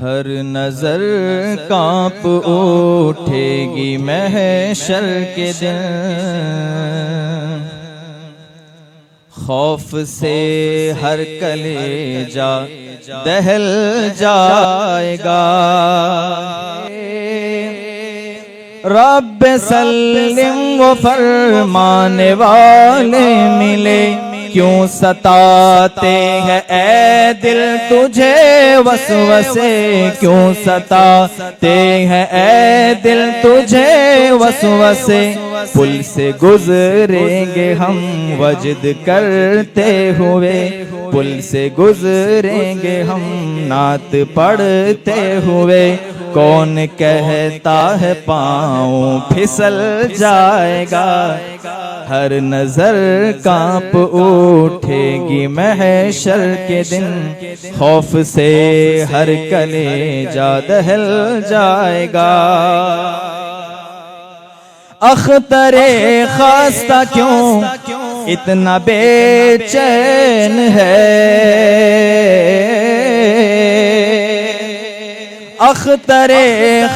ہر نظر کانپ اٹھے گی محشر کے دن، خوف سے ہر کلیجہ دہل جائے گا۔ رب سلم و فرمانے والے ملے، کیوں ستاتے ہیں اے دل تجھے وسوسے، کیوں ستاتے ہیں اے دل تجھے وسوسے۔ پل سے گزریں گے ہم وجد کرتے ہوئے، پل سے گزریں گے ہم نعت پڑھتے ہوئے۔ کون کہتا ہے پاؤں پھسل جائے گا، ہر نظر کانپ اٹھے گی محشر کے دن، خوف سے ہر کلیجہ دہل جائے گا۔ اختر خاصہ کیوں اتنا بے چین ہے، اختر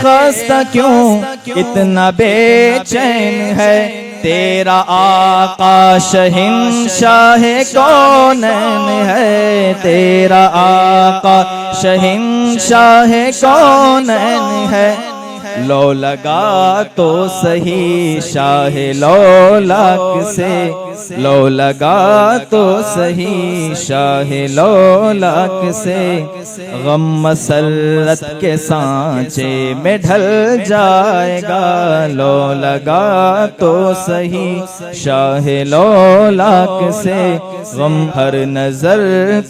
خاصہ کیوں اتنا بے چین ہے، تیرا آقا شہنشاہ کونین ہے، تیرا آقا شہنشاہ کونین ہے۔ لو لگا تو سہی شاہ لولاک سے، لو لگا تو سہی شاہ لولاک سے، غم مسرت کے سانچے میں ڈھل جائے گا۔ لو لگا تو سہی شاہ لولاک سے، غم ہر نظر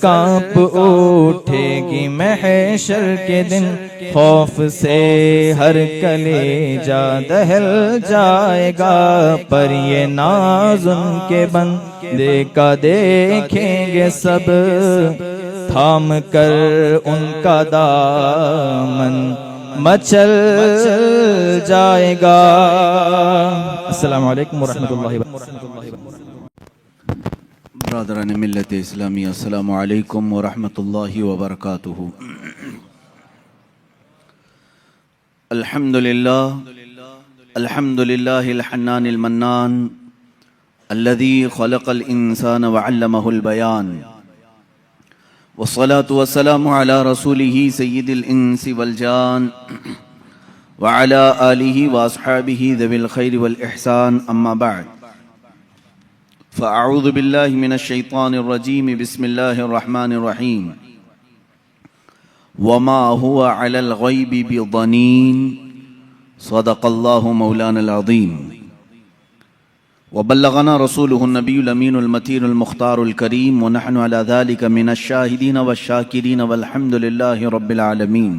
کانپ اٹھے گی محشر کے دن، خوف سے ہر کلیجہ دہل جائے گا۔ پر یہ ناز ان کے بندے کا دیکھیں گے سب، تھام کر ان کا دامن مچل جائے گا۔ السلام علیکم ورحمۃ اللہ وبرکاتہ۔ برادران ملت اسلامی، السلام علیکم ورحمۃ اللہ وبرکاتہ۔ الحمدللہ الحنان المنان الذي خلق الانسان وعلمه البيان، والصلاة والسلام على رسوله سيد الانس والجان وعلى آله واصحابه ذوي الخير والإحسان، اما بعد فاعوذ بالله من الشيطان الرجيم، بسم الله الرحمن الرحيم۔ وما هو على الغيب بضنين، صدق الله مولانا العظيم۔ وبلغنا رسوله النبي الأمين المتين المختار الكريم، ونحن على ذلك من الشاهدين والشاكرين، والحمد لله رب العالمين۔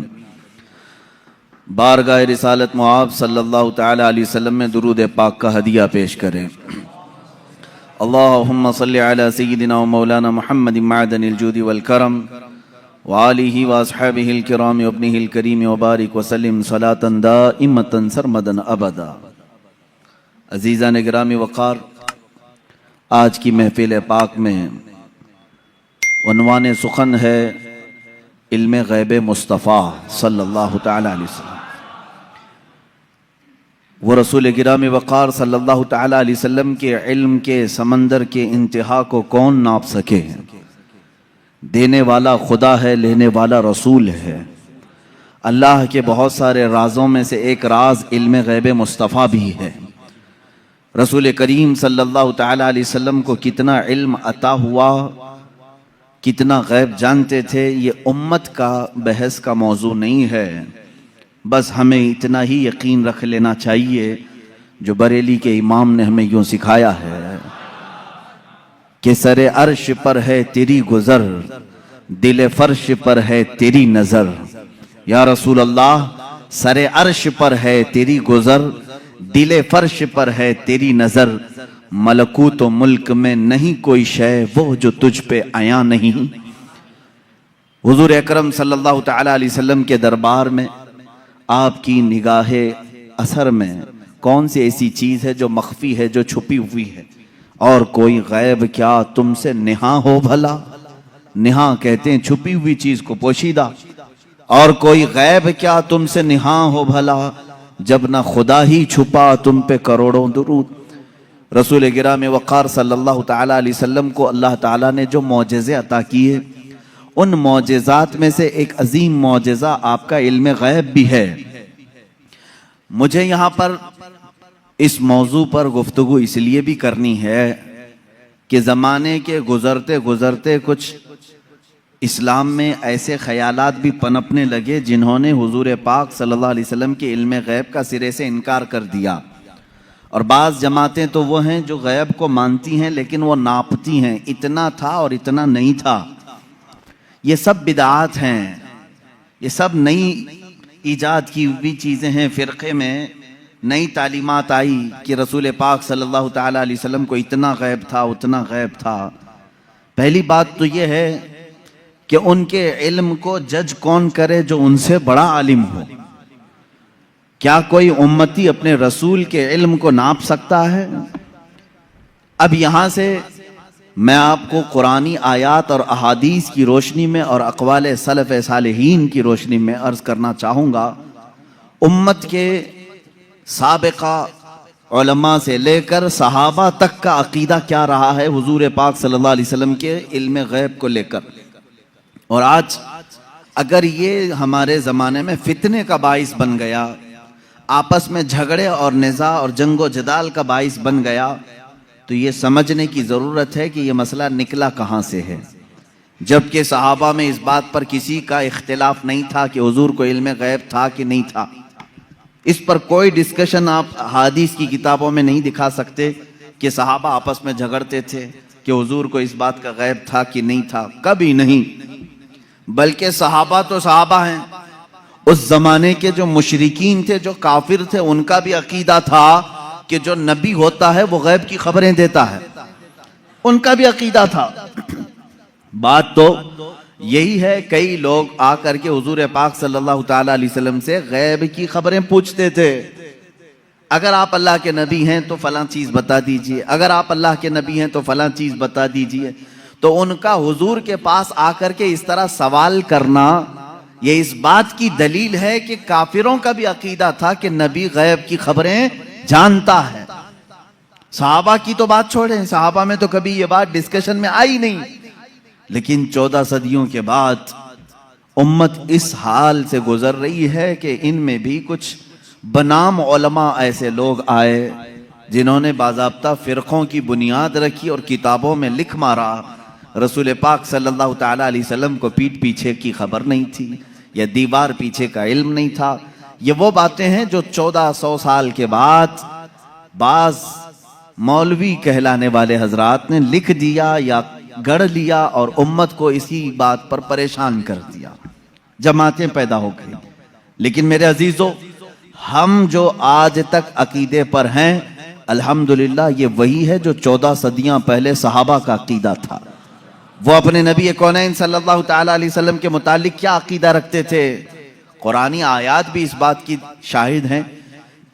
بارگاہ رسالت معاب صلی اللہ تعالی علیہ وسلم میں درود پاک کا ہدیہ پیش کریں۔ اللہم صلی علی سیدنا و مولانا محمد معدن الجود والکرم، وآلہ واصحابہ الکرام وابنہ الکریم، وبارک وسلم صلاة دائمتا سرمدا ابدا۔ عزیزان گرامی وقار، آج کی محفل پاک میں عنوان سخن ہے علم غیب مصطفیٰ صلی اللہ تعالی علیہ وسلم۔ وہ رسول گرامی وقار صلی اللہ تعالی علیہ وسلم کے علم کے سمندر کے انتہا کو کون ناپ سکے؟ دینے والا خدا ہے، لینے والا رسول ہے۔ اللہ کے بہت سارے رازوں میں سے ایک راز علم غیب مصطفیٰ بھی ہے۔ رسول کریم صلی اللہ تعالی علیہ وسلم کو کتنا علم عطا ہوا، کتنا غیب جانتے تھے، یہ امت کا بحث کا موضوع نہیں ہے۔ بس ہمیں اتنا ہی یقین رکھ لینا چاہیے جو بریلی کے امام نے ہمیں یوں سکھایا ہے کہ سر عرش پر ہے تیری گزر، دل فرش پر ہے تیری نظر۔ یا رسول اللہ، سر عرش پر ہے تیری گزر، دل فرش پر ہے تیری نظر، ملکوت و ملک میں نہیں کوئی شے وہ جو تجھ پہ عیاں نہیں۔ حضور اکرم صلی اللہ تعالی علیہ وسلم کے دربار میں آپ کی نگاہ اثر میں کون سی ایسی چیز ہے جو مخفی ہے، جو چھپی ہوئی ہے؟ اور کوئی غیب کیا تم سے نہاں ہو بھلا؟ نہاں کہتے ہیں چھپی ہوئی چیز کو، پوشیدہ۔ اور کوئی غیب کیا تم سے نہاں ہو بھلا، جب نہ خدا ہی چھپا تم پہ کروڑوں درود۔ رسول گرامی وقار صلی اللہ تعالیٰ علیہ وسلم کو اللہ تعالیٰ نے جو معجزے عطا کیے، ان معجزات میں سے ایک عظیم معجزہ آپ کا علم غیب بھی ہے۔ مجھے یہاں پر اس موضوع پر گفتگو اس لیے بھی کرنی ہے کہ زمانے کے گزرتے گزرتے کچھ اسلام میں ایسے خیالات بھی پنپنے لگے جنہوں نے حضور پاک صلی اللہ علیہ وسلم کے علم غیب کا سرے سے انکار کر دیا، اور بعض جماعتیں تو وہ ہیں جو غیب کو مانتی ہیں لیکن وہ ناپتی ہیں، اتنا تھا اور اتنا نہیں تھا۔ یہ سب بدعات ہیں، یہ سب نئی ایجاد کی ہوئی چیزیں ہیں۔ فرقے میں نئی تعلیمات آئی کہ رسول پاک صلی اللہ تعالیٰ علیہ وسلم کو اتنا غیب تھا، اتنا غیب تھا۔ پہلی بات تو یہ ہے کہ ان کے علم کو جج کون کرے جو ان سے بڑا عالم ہو؟ کیا کوئی امتی اپنے رسول کے علم کو ناپ سکتا ہے؟ اب یہاں سے میں آپ کو قرآنی آیات اور احادیث کی روشنی میں اور اقوال سلف صالحین کی روشنی میں عرض کرنا چاہوں گا، امت کے سابقہ علماء سے لے کر صحابہ تک کا عقیدہ کیا رہا ہے حضور پاک صلی اللہ علیہ وسلم کے علم غیب کو لے کر۔ اور آج اگر یہ ہمارے زمانے میں فتنے کا باعث بن گیا، آپس میں جھگڑے اور نزاع اور جنگ و جدال کا باعث بن گیا، تو یہ سمجھنے کی ضرورت ہے کہ یہ مسئلہ نکلا کہاں سے ہے، جبکہ صحابہ میں اس بات پر کسی کا اختلاف نہیں تھا کہ حضور کو علم غیب تھا کہ نہیں تھا۔ اس پر کوئی ڈسکشن آپ حدیث کی کتابوں میں نہیں دکھا سکتے کہ صحابہ آپس میں جھگڑتے تھے کہ حضور کو اس بات کا غیب تھا کہ نہیں تھا، کبھی نہیں۔ بلکہ صحابہ تو صحابہ ہیں، اس زمانے کے جو مشرکین تھے، جو کافر تھے، ان کا بھی عقیدہ تھا کہ جو نبی ہوتا ہے وہ غیب کی خبریں دیتا ہے، ان کا بھی عقیدہ تھا۔ بات تو یہی ہے، کئی لوگ آ کر کے حضور پاک صلی اللہ تعالیٰ علیہ وسلم سے غیب کی خبریں پوچھتے تھے۔ اگر آپ اللہ کے نبی ہیں تو فلاں چیز بتا دیجئے، اگر آپ اللہ کے نبی ہیں تو فلاں چیز بتا دیجئے۔ تو ان کا حضور کے پاس آ کر کے اس طرح سوال کرنا، یہ اس بات کی دلیل ہے کہ کافروں کا بھی عقیدہ تھا کہ نبی غیب کی خبریں جانتا ہے۔ صحابہ کی تو بات چھوڑیں، صحابہ میں تو کبھی یہ بات ڈسکشن میں آئی نہیں، لیکن 14 صدیوں کے بعد امت اس حال سے گزر رہی ہے کہ ان میں بھی کچھ بنام علماء ایسے لوگ آئے جنہوں نے باضابطہ فرقوں کی بنیاد رکھی اور کتابوں میں لکھ مارا رسول پاک صلی اللہ تعالیٰ علیہ وسلم کو پیٹھ پیچھے کی خبر نہیں تھی، یا دیوار پیچھے کا علم نہیں تھا۔ یہ وہ باتیں ہیں جو 1400 سال کے بعد بعض مولوی کہلانے والے حضرات نے لکھ دیا یا گڑھ لیا اور امت کو اسی بات پر پریشان کر دیا، جماعتیں پیدا ہو گئی۔ لیکن میرے عزیزو، ہم جو آج تک عقیدے پر ہیں، الحمدللہ یہ وہی ہے جو 14 صدیاں پہلے صحابہ کا عقیدہ تھا۔ وہ اپنے نبی کونین صلی اللہ تعالیٰ علیہ وسلم کے متعلق کیا عقیدہ رکھتے تھے، قرآنی آیات بھی اس بات کی شاہد ہیں۔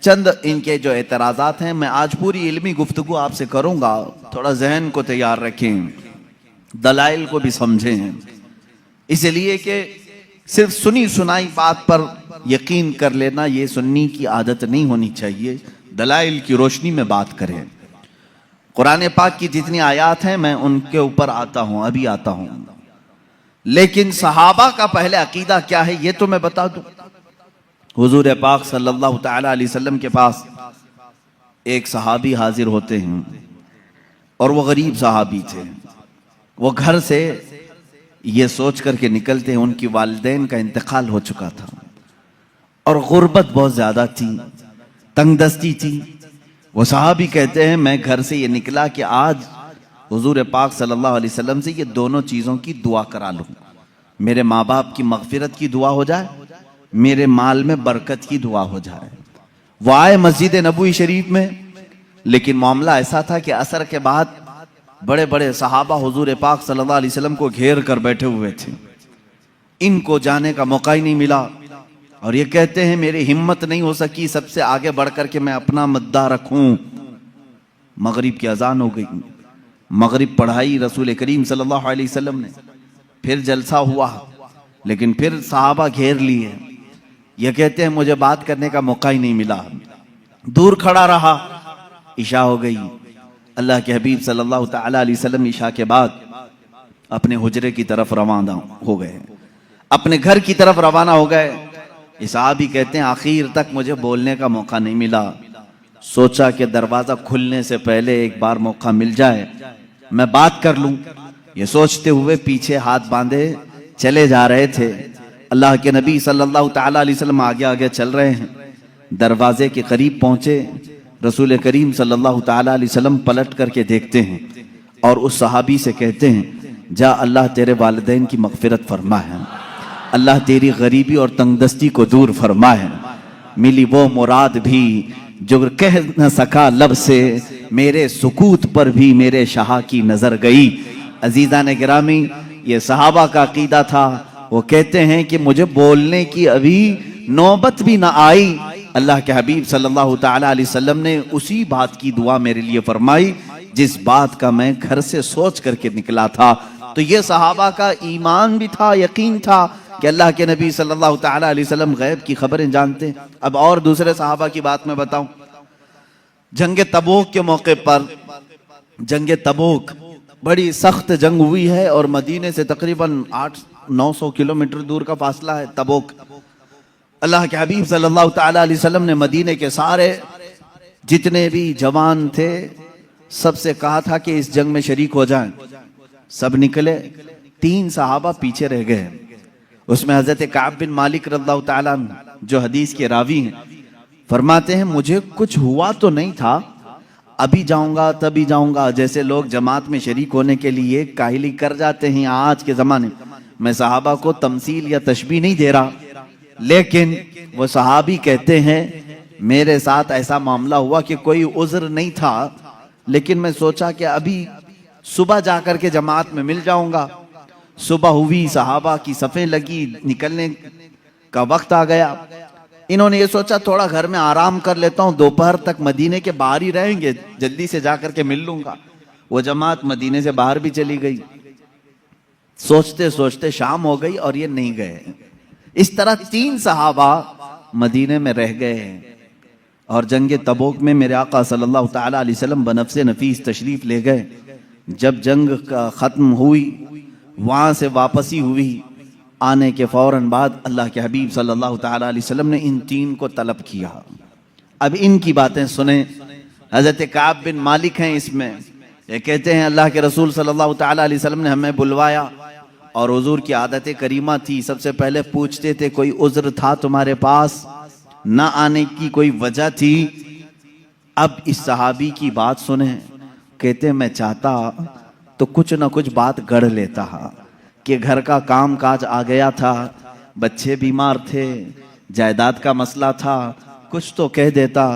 چند ان کے جو اعتراضات ہیں، میں آج پوری علمی گفتگو آپ سے کروں گا، تھوڑا ذہن کو تیار رکھیں، دلائل کو بھی سمجھیں، اس لیے کہ صرف سنی سنائی بات پر یقین کر لینا یہ سنی کی عادت نہیں ہونی چاہیے، دلائل کی روشنی میں بات کریں۔ قرآن پاک کی جتنی آیات ہیں میں ان کے اوپر آتا ہوں، ابھی آتا ہوں، لیکن صحابہ کا پہلے عقیدہ کیا ہے یہ تو میں بتا دوں۔ حضور پاک صلی اللہ تعالیٰ علیہ وسلم کے پاس ایک صحابی حاضر ہوتے ہیں، اور وہ غریب صحابی تھے۔ وہ گھر سے یہ سوچ کر کے نکلتے ہیں ان کی والدین کا انتقال ہو چکا تھا، اور غربت بہت زیادہ تھی، تنگ دستی تھی۔ وہ صحابی کہتے ہیں میں گھر سے یہ نکلا کہ آج حضور پاک صلی اللہ علیہ وسلم سے یہ دونوں چیزوں کی دعا کرا لوں، میرے ماں باپ کی مغفرت کی دعا ہو جائے، میرے مال میں برکت کی دعا ہو جائے۔ وہ آئے مسجد نبوی شریف میں، لیکن معاملہ ایسا تھا کہ عصر کے بعد بڑے بڑے صحابہ حضور پاک صلی اللہ علیہ وسلم کو گھیر کر بیٹھے ہوئے تھے، ان کو جانے کا موقع ہی نہیں ملا، اور یہ کہتے ہیں میری ہمت نہیں ہو سکی سب سے آگے بڑھ کر کے میں اپنا مدعا رکھوں۔ مغرب کی اذان ہو گئی، مغرب پڑھائی رسول کریم صلی اللہ علیہ وسلم نے، پھر جلسہ ہوا، لیکن پھر صحابہ گھیر لیے. یہ کہتے ہیں مجھے بات کرنے کا موقع ہی نہیں ملا, دور کھڑا رہا. عشاء ہو گئی. اللہ کے حبیب صلی اللہ تعالی علیہ وسلم عشاء کے بعد اپنے حجرے کی طرف روانہ ہو گئے, اپنے گھر کی طرف روانہ ہو گئے. صحابی کہتے ہیں آخر تک مجھے بولنے کا موقع نہیں ملا. سوچا کہ دروازہ کھلنے سے پہلے ایک بار موقع مل جائے میں بات کر لوں. یہ سوچتے ہوئے پیچھے ہاتھ باندھے چلے جا رہے تھے. اللہ کے نبی صلی اللہ تعالی علیہ وسلم آگے آگے چل رہے ہیں. دروازے کے قریب پہنچے. رسول کریم صلی اللہ تعالی علیہ وسلم پلٹ کر کے دیکھتے ہیں اور اس صحابی سے کہتے ہیں جا اللہ تیرے والدین کی مغفرت فرمائے, اللہ تیری غریبی اور تنگ دستی کو دور فرمائے. ملی وہ مراد بھی جو کہہ نہ سکا لب سے, میرے سکوت پر بھی میرے شاہ کی نظر گئی. عزیزان گرامی, یہ صحابہ کا عقیدہ تھا. وہ کہتے ہیں کہ مجھے بولنے کی ابھی نوبت بھی نہ آئی. اللہ کے حبیب صلی اللہ تعالی علیہ وسلم نے اسی بات کی دعا میرے لیے فرمائی جس بات کا میں گھر سے سوچ کر کے نکلا تھا. تو یہ صحابہ کا ایمان بھی تھا, یقین تھا کہ اللہ کے نبی صلی اللہ تعالی علیہ وسلم غیب کی خبریں جانتے ہیں. اب اور دوسرے صحابہ کی بات میں بتاؤں. جنگ تبوک کے موقع پر, جنگ تبوک بڑی سخت جنگ ہوئی ہے اور مدینے سے تقریباً 800-900 کلومیٹر دور کا فاصلہ ہے تبوک. اللہ کے حبیب صلی اللہ تعالی علیہ وسلم نے مدینے کے سارے جتنے بھی جوان تھے سب سے کہا تھا کہ اس جنگ میں شریک ہو جائیں. سب نکلے. 3 صحابہ پیچھے رہ گئے. اس میں حضرت کعب بن مالک رضی اللہ تعالیٰ عنہ جو حدیث کے راوی ہیں فرماتے ہیں مجھے کچھ ہوا تو نہیں تھا, ابھی جاؤں گا تبھی جاؤں گا, جیسے لوگ جماعت میں شریک ہونے کے لیے کاہلی کر جاتے ہیں آج کے زمانے. میں صحابہ کو تمثیل یا تشبیہ نہیں دے رہا, لیکن وہ صحابی کہتے ہیں میرے ساتھ ایسا معاملہ ہوا کہ کوئی عذر نہیں تھا, لیکن میں سوچا کہ ابھی صبح جا کر کے جماعت میں مل جاؤں گا. صبح ہوئی, صحابہ کی صفیں لگی, نکلنے کا وقت آ گیا. انہوں نے یہ سوچا تھوڑا گھر میں آرام کر لیتا ہوں, دوپہر تک مدینے کے باہر ہی رہیں گے, جلدی سے جا کر کے مل لوں گا. وہ جماعت مدینے سے باہر بھی چلی گئی. سوچتے سوچتے شام ہو گئی اور یہ نہیں گئے. اس طرح 3 صحابہ مدینے میں رہ گئے. اور جنگ تبوک میں میرے آقا صلی اللہ تعالی علیہ وسلم بنفس نفیس تشریف لے گئے. جب جنگ کا ختم ہوئی, وہاں سے واپسی ہوئی, آنے کے فوراً بعد اللہ کے حبیب صلی اللہ تعالی علیہ وسلم نے ان 3 کو طلب کیا. اب ان کی باتیں سنیں. حضرت کعب بن مالک ہیں اس میں. یہ کہتے ہیں اللہ کے رسول صلی اللہ تعالی علیہ وسلم نے ہمیں بلوایا اور حضور کی عادت کریمہ تھی, سب سے پہلے پوچھتے تھے کوئی عذر تھا تمہارے پاس, نہ آنے کی کوئی وجہ تھی. اب اس صحابی کی بات سنیں. کہتے ہیں میں چاہتا تو کچھ نہ کچھ بات گڑھ لیتا کہ گھر کا کام کاج آ گیا تھا, بچے بیمار تھے, جائیداد کا مسئلہ تھا, کچھ تو کہہ دیتا.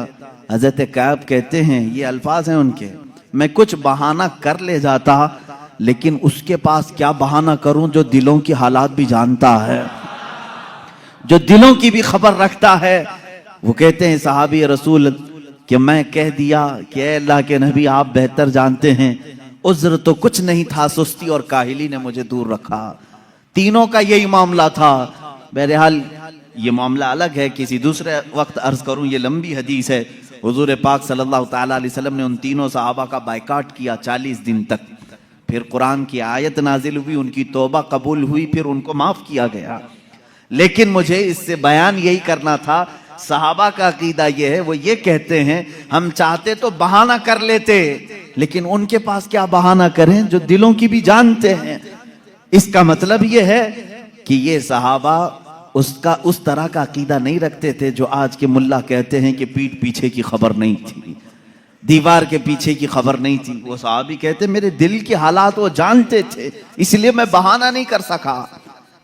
حضرت کعب کہتے ہیں یہ الفاظ ہیں ان کے, میں کچھ بہانہ کر لے جاتا, لیکن اس کے پاس کیا بہانہ کروں جو دلوں کی حالات بھی جانتا ہے, جو دلوں کی بھی خبر رکھتا ہے. وہ کہتے ہیں صحابی رسول کہ میں کہہ دیا کہ اے اللہ کے نبی آپ بہتر جانتے ہیں, عذر تو کچھ نہیں تھا, سستی اور کاہلی نے مجھے دور رکھا. تینوں کا یہی معاملہ تھا. بہرحال یہ معاملہ الگ ہے, کسی دوسرے وقت عرض کروں, یہ لمبی حدیث ہے. حضور پاک صلی اللہ تعالی علیہ وسلم نے ان تینوں صحابہ کا بائیکاٹ کیا 40 دن تک. پھر قرآن کی آیت نازل ہوئی, ان کی توبہ قبول ہوئی, پھر ان کو معاف کیا گیا. لیکن مجھے اس سے بیان یہی کرنا تھا, صحابہ کا عقیدہ یہ ہے, وہ یہ کہتے ہیں ہم چاہتے تو بہانہ کر لیتے, لیکن ان کے پاس کیا بہانہ کریں جو دلوں کی بھی جانتے ہیں. اس کا مطلب یہ ہے کہ یہ صحابہ اس طرح کا عقیدہ نہیں رکھتے تھے جو آج کے ملا کہتے ہیں کہ پیٹھ پیچھے کی خبر نہیں تھی, دیوار کے پیچھے کی خبر نہیں تھی. وہ صحابی کہتے میرے دل کے حالات وہ جانتے تھے, اس لیے میں بہانہ نہیں کر سکا.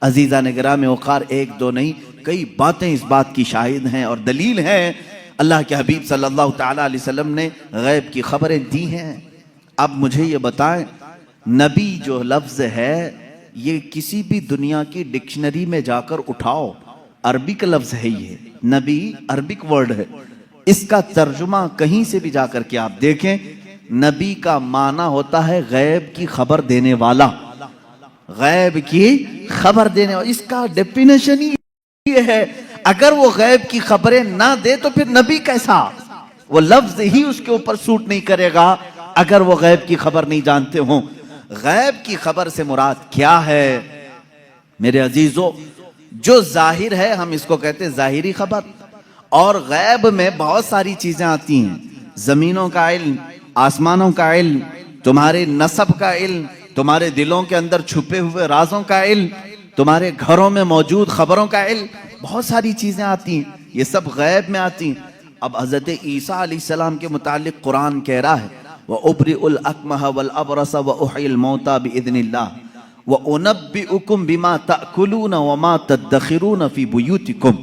عزیزان گرامی وقار, 1-2 نہیں, کئی باتیں اس بات کی شاہد ہیں اور دلیل ہیں. اللہ کے حبیب صلی اللہ تعالی علیہ وسلم نے غیب کی خبریں دی ہیں. اب مجھے یہ بتائیں, نبی جو لفظ ہے یہ کسی بھی دنیا کی ڈکشنری میں جا کر اٹھاؤ, عربک لفظ ہے, یہ نبی عربک ورڈ ہے. اس کا ترجمہ کہیں سے بھی جا کر کے آپ دیکھیں, نبی کا معنی ہوتا ہے غیب کی خبر دینے والا. غیب کی خبر دینے والا. اس کا ڈیفینیشن ہی یہ ہے. اگر وہ غیب کی خبریں نہ دے تو پھر نبی کیسا؟ وہ لفظ ہی اس کے اوپر سوٹ نہیں کرے گا اگر وہ غیب کی خبر نہیں جانتے ہوں. غیب کی خبر سے مراد کیا ہے میرے عزیزو؟ جو ظاہر ہے ہم اس کو کہتے ہیں ظاہری خبر. اور غیب میں بہت ساری چیزیں آتی ہیں. زمینوں کا علم، آسمانوں کا علم، تمہارے نسب کا علم، تمہارے دلوں کے اندر چھپے ہوئے رازوں کا علم، تمہارے گھروں میں موجود خبروں کا علم. بہت ساری چیزیں آتی ہیں، یہ سب غیب میں آتی ہیں. اب حضرت عیسیٰ علیہ السلام کے متعلق قرآن کہہ رہا ہے وَأُبْرِئُ الْأَكْمَحَ وَالْأَبْرَصَ وَأُحْيِي الْمَوْتَى بِإِذْنِ اللَّهِ وَأُنَبِّئُكُم بِمَا تَأْكُلُونَ وَمَا تَدَّخِرُونَ فِي بُيُوتِكُمْ.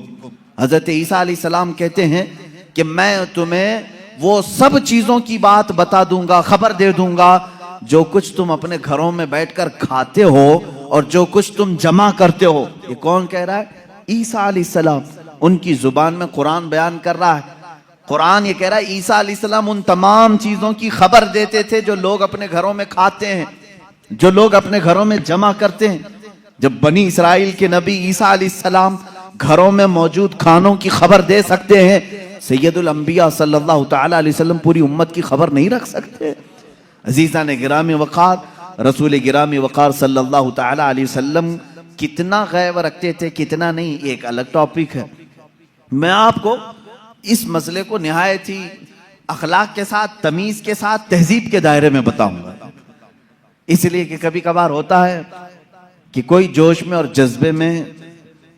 حضرت عیسیٰ علیہ السلام کہتے ہیں کہ میں تمہیں وہ سب چیزوں کی بات بتا دوں گا، خبر دے دوں گا جو کچھ تم اپنے گھروں میں بیٹھ کر کھاتے ہو اور جو کچھ تم جمع کرتے ہو. یہ کون کہہ رہا ہے؟ عیسیٰ علیہ السلام. ان کی زبان میں قرآن بیان کر رہا ہے. قرآن یہ کہہ رہا ہے عیسیٰ علیہ السلام ان تمام چیزوں کی خبر دیتے تھے جو لوگ اپنے گھروں میں کھاتے ہیں، جو لوگ اپنے گھروں میں جمع کرتے ہیں. جب بنی اسرائیل کے نبی عیسیٰ علیہ السلام گھروں میں موجود کھانوں کی خبر دے سکتے ہیں، سید الانبیاء صلی اللہ تعالی علیہ وسلم پوری امت کی خبر نہیں رکھ سکتے؟ عزیزان گرامی وقار، رسول گرامی وقار صلی اللہ تعالی علیہ وسلم کتنا غیب رکھتے تھے کتنا نہیں، ایک الگ ٹاپک ہے. میں آپ کو اس مسئلے کو نہایت ہی اخلاق کے ساتھ، تمیز کے ساتھ، تہذیب کے دائرے میں بتاؤں گا. اس لیے کہ کبھی کبھار ہوتا ہے کہ کوئی جوش میں اور جذبے میں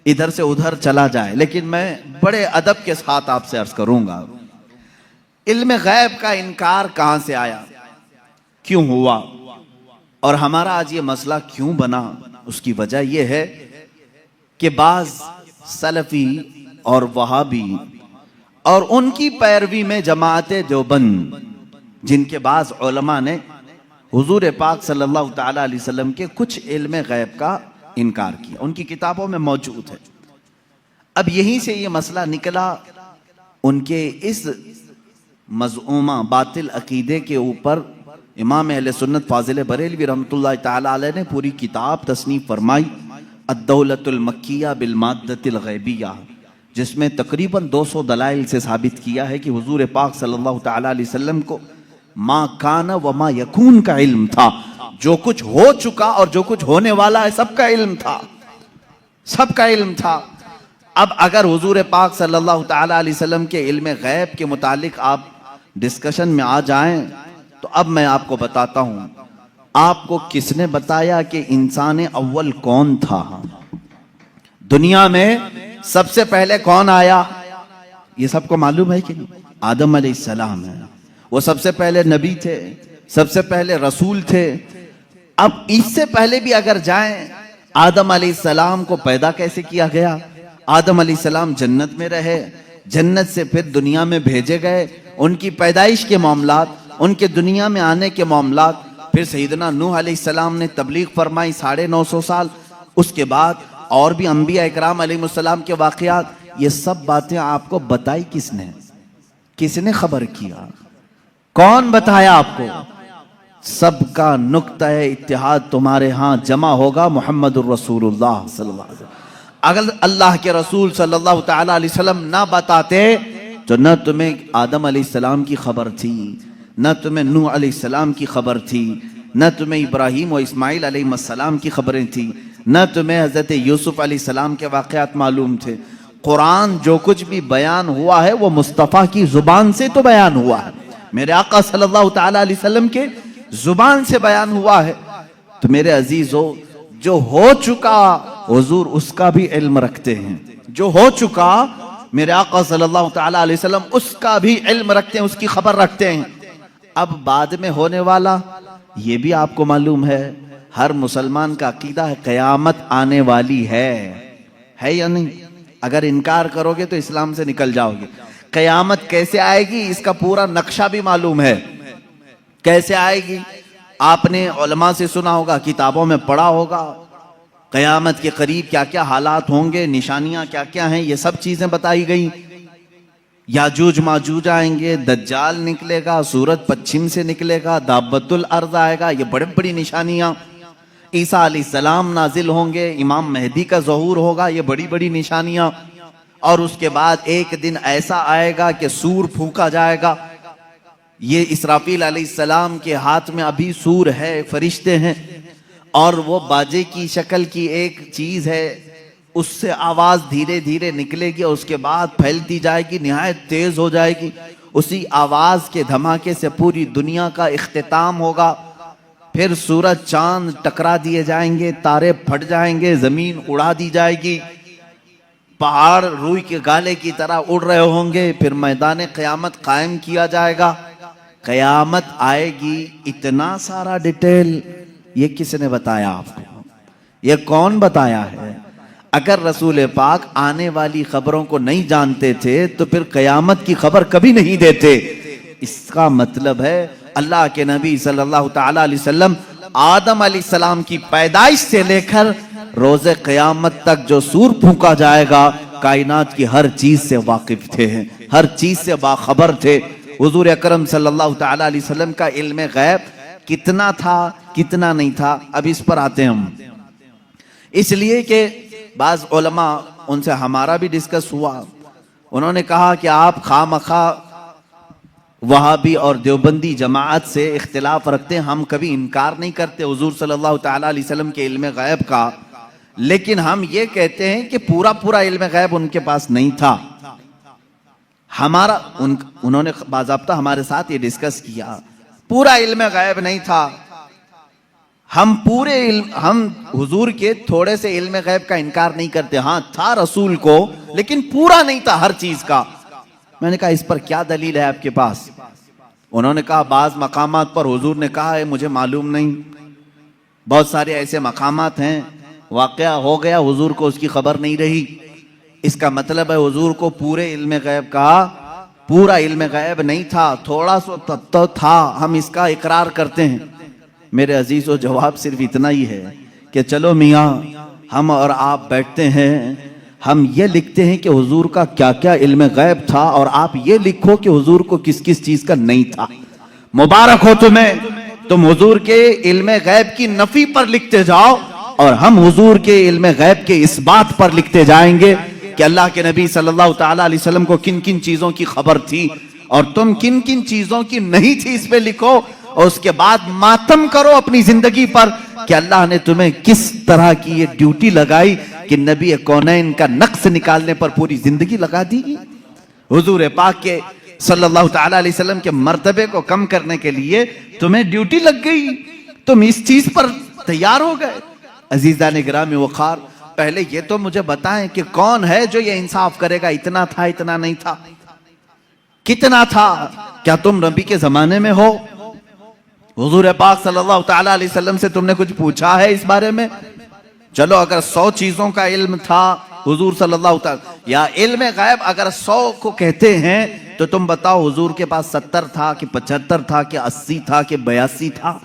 ادھر سے ادھر چلا جائے، لیکن میں بڑے ادب کے ساتھ آپ سے عرض کروں گا. علم غیب کا انکار کہاں سے آیا، کیوں ہوا، اور ہمارا آج یہ مسئلہ کیوں بنا؟ اس کی وجہ یہ ہے کہ بعض سلفی اور وہابی اور ان کی پیروی میں جماعت دیوبند، جن کے بعض علماء نے حضور پاک صلی اللہ تعالی علیہ وسلم کے کچھ علم غیب کا انکار کیا، ان کی کتابوں میں موجود ہے. اب یہیں سے یہ مسئلہ نکلا. ان کے اس مذعومہ باطل عقیدے کے اوپر امام اہل سنت فاضل بریلوی رحمۃ اللہ تعالی علیہ نے پوری کتاب تصنیف فرمائی، الدولۃ المکیہ بالمادۃ الغیبیہ، جس میں تقریباً 200 دلائل سے ثابت کیا ہے کہ حضور پاک صلی اللہ تعالی علیہ وسلم کو ما کان و ما یکون کا علم تھا. جو کچھ ہو چکا اور جو کچھ ہونے والا ہے سب کا علم تھا، سب کا علم تھا. اب اگر حضور پاک صلی اللہ تعالی علیہ وسلم کے علم غیب کے متعلق آپ ڈسکشن میں آ جائیں تو اب میں آپ کو بتاتا ہوں، آپ کو کس نے بتایا کہ انسان اول کون تھا؟ دنیا میں سب سے پہلے کون آیا؟ یہ سب کو معلوم ہے کہ نہیں؟ آدم علیہ السلام ہے. وہ سب سے پہلے نبی تھے، سب سے پہلے رسول تھے. اب اس سے پہلے بھی اگر جائیں، آدم علیہ السلام کو پیدا کیسے کیا گیا؟ آدم علیہ السلام جنت میں رہے، جنت سے پھر دنیا میں بھیجے گئے. ان کی پیدائش کے معاملات، ان کے دنیا میں آنے کے معاملات، پھر سیدنا نوح علیہ السلام نے تبلیغ فرمائی 950 سال. اس کے بعد اور بھی انبیاء اکرام علیہ السلام کے واقعات. یہ سب باتیں آپ کو بتائی کس نے؟ کس نے خبر کیا؟ کون بتایا آپ کو؟ سب کا نقطہ اتحاد تمہارے ہاں جمع ہوگا محمد الرسول اللہ صلی اللہ علیہ وسلم. اگر اللہ کے رسول صلی اللہ تعالی علیہ وسلم نہ بتاتے تو نہ تمہیں آدم علیہ السلام کی خبر تھی، نہ تمہیں نوح علیہ السلام کی خبر تھی، نہ تمہیں ابراہیم و اسماعیل علیہ السلام کی خبریں تھی، نہ تمہیں حضرت یوسف علیہ السلام کے واقعات معلوم تھے. قرآن جو کچھ بھی بیان ہوا ہے وہ مصطفیٰ کی زبان سے تو بیان ہوا ہے، میرے آقا صلی اللہ تعالی علیہ وسلم کے زبان سے بیان ہوا ہے. تو میرے عزیزو، جو ہو چکا حضور اس کا بھی علم رکھتے ہیں، جو ہو چکا میرے آقا صلی اللہ تعالی علیہ وسلم اس کا بھی علم رکھتے ہیں، اس کی خبر رکھتے ہیں. اب بعد میں ہونے والا یہ بھی آپ کو معلوم ہے، ہر مسلمان کا عقیدہ ہے قیامت آنے والی ہے یا نہیں؟ اگر انکار کرو گے تو اسلام سے نکل جاؤ گے. قیامت کیسے آئے گی اس کا پورا نقشہ بھی معلوم ہے. کیسے آئے گی؟ آپ نے علماء سے سنا ہوگا، کتابوں میں پڑھا ہوگا. قیامت کے قریب کیا کیا حالات ہوں گے، نشانیاں کیا کیا ہیں، یہ سب چیزیں بتائی گئی. یاجوج ماجوج آئیں گے، دجال نکلے گا، سورج پچھم سے نکلے گا، دابت الارض آئے گا. یہ بڑی بڑی نشانیاں. عیسیٰ علیہ السلام نازل ہوں گے، امام مہدی کا ظہور ہوگا، یہ بڑی بڑی نشانیاں. اور اس کے بعد ایک دن ایسا آئے گا کہ سور پھونکا جائے گا. یہ اسرافیل علیہ السلام کے ہاتھ میں ابھی سور ہے، فرشتے ہیں، اور وہ باجے کی شکل کی ایک چیز ہے، اس سے آواز دھیرے دھیرے نکلے گی اور اس کے بعد پھیلتی جائے گی، نہایت تیز ہو جائے گی. اسی آواز کے دھماکے سے پوری دنیا کا اختتام ہوگا. پھر سورج چاند ٹکرا دیے جائیں گے، تارے پھٹ جائیں گے، زمین اڑا دی جائے گی، پہاڑ روئی کے گالے کی طرح اڑ رہے ہوں گے. پھر میدان قیامت قائم کیا جائے گا، قیامت آئے گی. اتنا سارا ڈیٹیل یہ کس نے بتایا آپ کو؟ یہ کون بتایا ہے؟ اگر رسول پاک آنے والی خبروں کو نہیں جانتے تھے تو پھر قیامت کی خبر کبھی نہیں دیتے. اس کا مطلب ہے اللہ کے نبی صلی اللہ تعالی علیہ وسلم آدم علیہ السلام کی پیدائش سے لے کر روز قیامت تک جو سور پھونکا جائے گا، کائنات کی ہر چیز سے واقف تھے، ہر چیز سے باخبر تھے. حضور اکرم صلی اللہ تعالی علیہ وسلم کا علم غیب کتنا تھا، کتنا نہیں تھا، اب اس پر آتے ہیں ہم. اس لیے کہ بعض علماء، ان سے ہمارا بھی ڈسکس ہوا، انہوں نے کہا کہ آپ خواہ وہابی اور دیوبندی جماعت سے اختلاف رکھتے ہیں، ہم کبھی انکار نہیں کرتے حضور صلی اللہ تعالی علیہ وسلم کے علم غیب کا، لیکن ہم یہ کہتے ہیں کہ پورا علم غیب ان کے پاس نہیں تھا. انہوں نے باضابطہ ہمارے ساتھ یہ ڈسکس کیا، پورا علم غیب نہیں تھا. ہم حضور کے تھوڑے سے علم غیب کا انکار نہیں کرتے، ہاں تھا رسول کو، لیکن پورا نہیں تھا ہر چیز کا. میں نے کہا اس پر کیا دلیل ہے آپ کے پاس؟ انہوں نے کہا بعض مقامات پر حضور نے کہا ہے مجھے معلوم نہیں. بہت سارے ایسے مقامات ہیں واقعہ ہو گیا، حضور کو اس کی خبر نہیں رہی. اس کا مطلب ہے حضور کو پورے علم غیب کا پورا علم غیب نہیں تھا، تھوڑا سا تو تھا، ہم اس کا اقرار کرتے ہیں. میرے عزیزو جواب صرف اتنا ہی ہے کہ چلو میاں ہم اور آپ بیٹھتے ہیں، ہم یہ لکھتے ہیں کہ حضور کا کیا کیا علم غیب تھا، اور آپ یہ لکھو کہ حضور کو کس کس چیز کا نہیں تھا. مبارک ہو تمہیں، تم حضور کے علم غیب کی نفی پر لکھتے جاؤ اور ہم حضور کے علم غیب کے اس بات پر لکھتے جائیں گے کہ اللہ کے نبی صلی اللہ تعالی علیہ وسلم کو کن کن چیزوں کی خبر تھی اور تم کن کن چیزوں کی نہیں تھی، اس پہ لکھو. اور اس کے بعد ماتم کرو اپنی زندگی پر کہ اللہ نے تمہیں کس طرح کی یہ ڈیوٹی لگائی کہ نبی کونین کا نقص نکالنے پر پوری زندگی لگا دی. حضور پاک کے صلی اللہ تعالی علیہ وسلم کے مرتبے کو کم کرنے کے لیے تمہیں ڈیوٹی لگ گئی، تم اس چیز پر تیار ہو گئے. عزیزان گرامی وقار، پہلے یہ تو مجھے بتائیں کہ کون ہے جو یہ انصاف کرے گا اتنا تھا اتنا نہیں تھا؟ کتنا تھا؟ کیا تم نبی کے زمانے میں ہو؟ حضور پاک صلی اللہ تعالی علیہ وسلم سے تم نے کچھ پوچھا ہے اس بارے میں؟ چلو اگر 100 چیزوں کا علم تھا حضور صلی اللہ تعالی، یا علم غیب اگر 100 کو کہتے ہیں تو تم بتاؤ حضور کے پاس 70 تھا کہ 75 تھا کہ 80 تھا کہ 82 تھا؟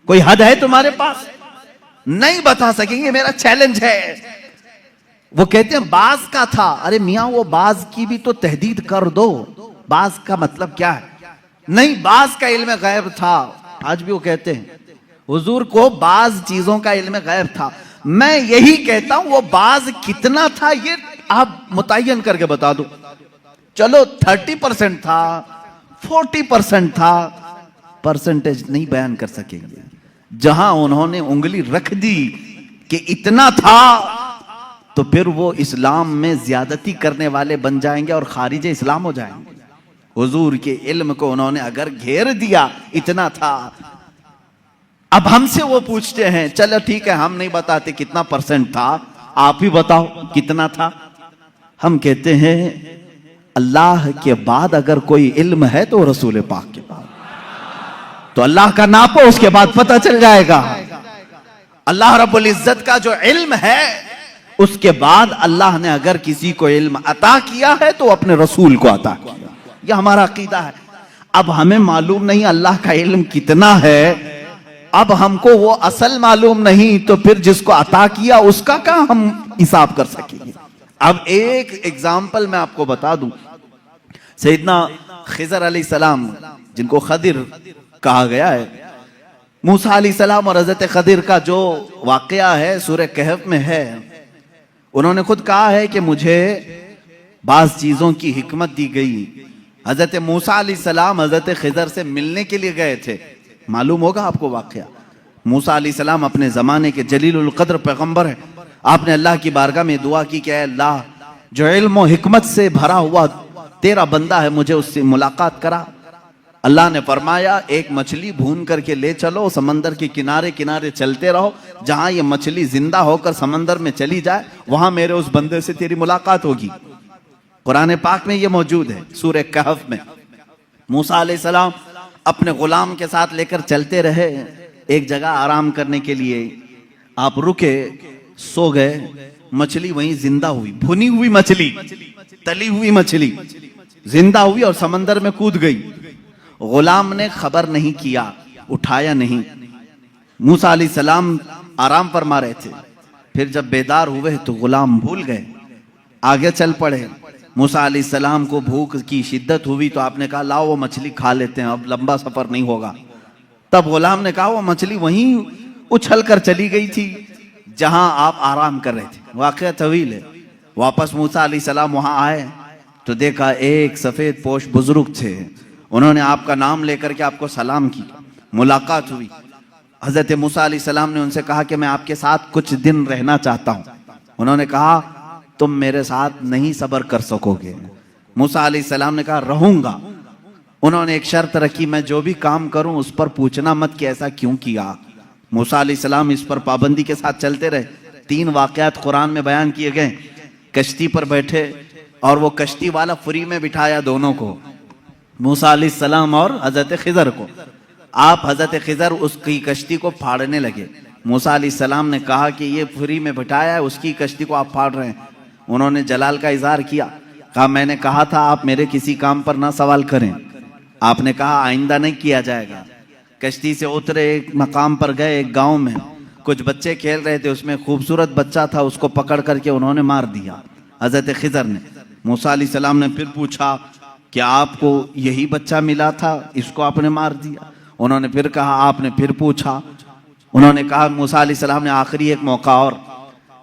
کوئی حد ہے تمہارے پاس؟ نہیں بتا سکیں گے، میرا چیلنج ہے. وہ کہتے ہیں بعض کا تھا. ارے میاں وہ بعض کی بھی تو تحدید کر دو، بعض کا مطلب کیا ہے؟ نہیں، بعض کا علم غیب تھا. آج بھی وہ کہتے ہیں حضور کو بعض چیزوں کا علم غیب تھا. میں یہی کہتا ہوں وہ بعض کتنا تھا یہ آپ متعین کر کے بتا دو. چلو 30% تھا، 40% تھا، پرسنٹیج نہیں بیان کر سکیں گے. جہاں انہوں نے انگلی رکھ دی کہ اتنا تھا تو پھر وہ اسلام میں زیادتی کرنے والے بن جائیں گے اور خارج اسلام ہو جائیں گے. حضور کے علم کو انہوں نے اگر گھیر دیا اتنا تھا. اب ہم سے وہ پوچھتے ہیں چلو ٹھیک ہے ہم نہیں بتاتے کتنا پرسنٹ تھا، آپ ہی بتاؤ کتنا تھا. ہم کہتے ہیں اللہ کے بعد اگر کوئی علم ہے تو رسول پاک کے بعد، تو اللہ کا ناپو، اس کے بعد پتہ چل جائے گا. اللہ رب العزت کا جو علم ہے اس کے بعد اللہ نے اگر کسی کو علم عطا کیا ہے تو اپنے رسول کو عطا کیا. یہ ہمارا عقیدہ ہے. اب ہمیں معلوم نہیں اللہ کا علم کتنا ہے، اب ہم کو وہ اصل معلوم نہیں، تو پھر جس کو عطا کیا اس کا کہاں ہم حساب کر سکیں گے. اب ایک ایگزامپل میں آپ کو بتا دوں. سیدنا خضر علیہ السلام، جن کو خضر کہا گیا ہے، موسیٰ علیہ السلام اور حضرت خضر کا جو واقعہ ہے سورہ کہف میں ہے، انہوں نے خود کہا ہے کہ مجھے بعض چیزوں کی حکمت دی گئی۔ حضرت موسیٰ علیہ السلام حضرت خضر سے ملنے کے لیے گئے تھے، معلوم ہوگا آپ کو واقعہ۔ موسیٰ علیہ السلام اپنے زمانے کے جلیل القدر پیغمبر ہیں، آپ نے اللہ کی بارگاہ میں دعا کی کہ اے اللہ، جو علم و حکمت سے بھرا ہوا تیرا بندہ ہے، مجھے اس سے ملاقات کرا۔ اللہ نے فرمایا ایک مچھلی بھون کر کے لے چلو، سمندر کے کنارے کنارے چلتے رہو، جہاں یہ مچھلی زندہ ہو کر سمندر میں چلی جائے وہاں میرے اس بندے سے تیری ملاقات ہوگی۔ قرآن پاک میں یہ موجود ہے سورہ کہف میں۔ موسیٰ علیہ السلام اپنے غلام کے ساتھ لے کر چلتے رہے، ایک جگہ آرام کرنے کے لیے آپ رکے، سو گئے، مچھلی وہیں زندہ ہوئی، بھنی ہوئی مچھلی، تلی ہوئی مچھلی زندہ ہوئی اور سمندر میں کود گئی۔ غلام نے خبر نہیں کیا، اٹھایا نہیں۔ موسیٰ علیہ السلام آرام فرما رہے تھے، پھر جب بیدار ہوئے تو غلام بھول گئے، آگے چل پڑے۔ موسیٰ علیہ السلام کو بھوک کی شدت ہوئی تو آپ نے کہا لاؤ وہ مچھلی کھا لیتے ہیں، اب لمبا سفر نہیں ہوگا۔ تب غلام نے کہا وہ مچھلی وہیں اچھل کر چلی گئی تھی جہاں آپ آرام کر رہے تھے۔ واقعہ طویل ہے۔ واپس موسیٰ علیہ السلام وہاں آئے تو دیکھا ایک سفید پوش بزرگ تھے، انہوں نے آپ کا نام لے کر کے آپ کو سلام کی، ملاقات ہوئی۔ حضرت موسیٰ علیہ السلام نے ان سے کہا کہ میں آپ کے ساتھ کچھ دن رہنا چاہتا ہوں۔ انہوں نے کہا تم میرے ساتھ نہیں صبر کر سکو گے۔ موسیٰ علیہ السلام نے کہا رہوں گا۔ انہوں نے ایک شرط رکھی، میں جو بھی کام کروں اس پر پوچھنا مت کہ ایسا کیوں کیا۔ موسیٰ علیہ السلام اس پر پابندی کے ساتھ چلتے رہے۔ 3 واقعات قرآن میں بیان کیے گئے۔ کشتی پر بیٹھے اور وہ کشتی والا فری میں بٹھایا دونوں کو، موسیٰ علیہ السلام اور حضرت خضر کو۔ آپ حضرت خضر اس کی کشتی کو پھاڑنے لگے۔ موسیٰ علیہ السلام نے کہا کہ یہ فری میں بٹھایا ہے، اس کی کشتی کو آپ پھاڑ رہے ہیں۔ انہوں نے جلال کا اظہار کیا، کہا میں نے کہا تھا آپ میرے کسی کام پر نہ سوال کریں، آپ نے کہا آئندہ نہیں کیا جائے گا۔ کشتی سے اترے، ایک مقام پر گئے، ایک گاؤں میں کچھ بچے کھیل رہے تھے، اس میں خوبصورت بچہ تھا، اس کو پکڑ کر کے انہوں نے مار دیا حضرت خضر نے۔ موسیٰ علیہ السلام نے پھر پوچھا کہ آپ کو یہی بچہ ملا تھا، اس کو آپ نے مار دیا؟ انہوں نے پھر کہا، آپ نے پھر پوچھا، انہوں نے کہا۔ موسیٰ علیہ السلام نے آخری ایک موقع اور،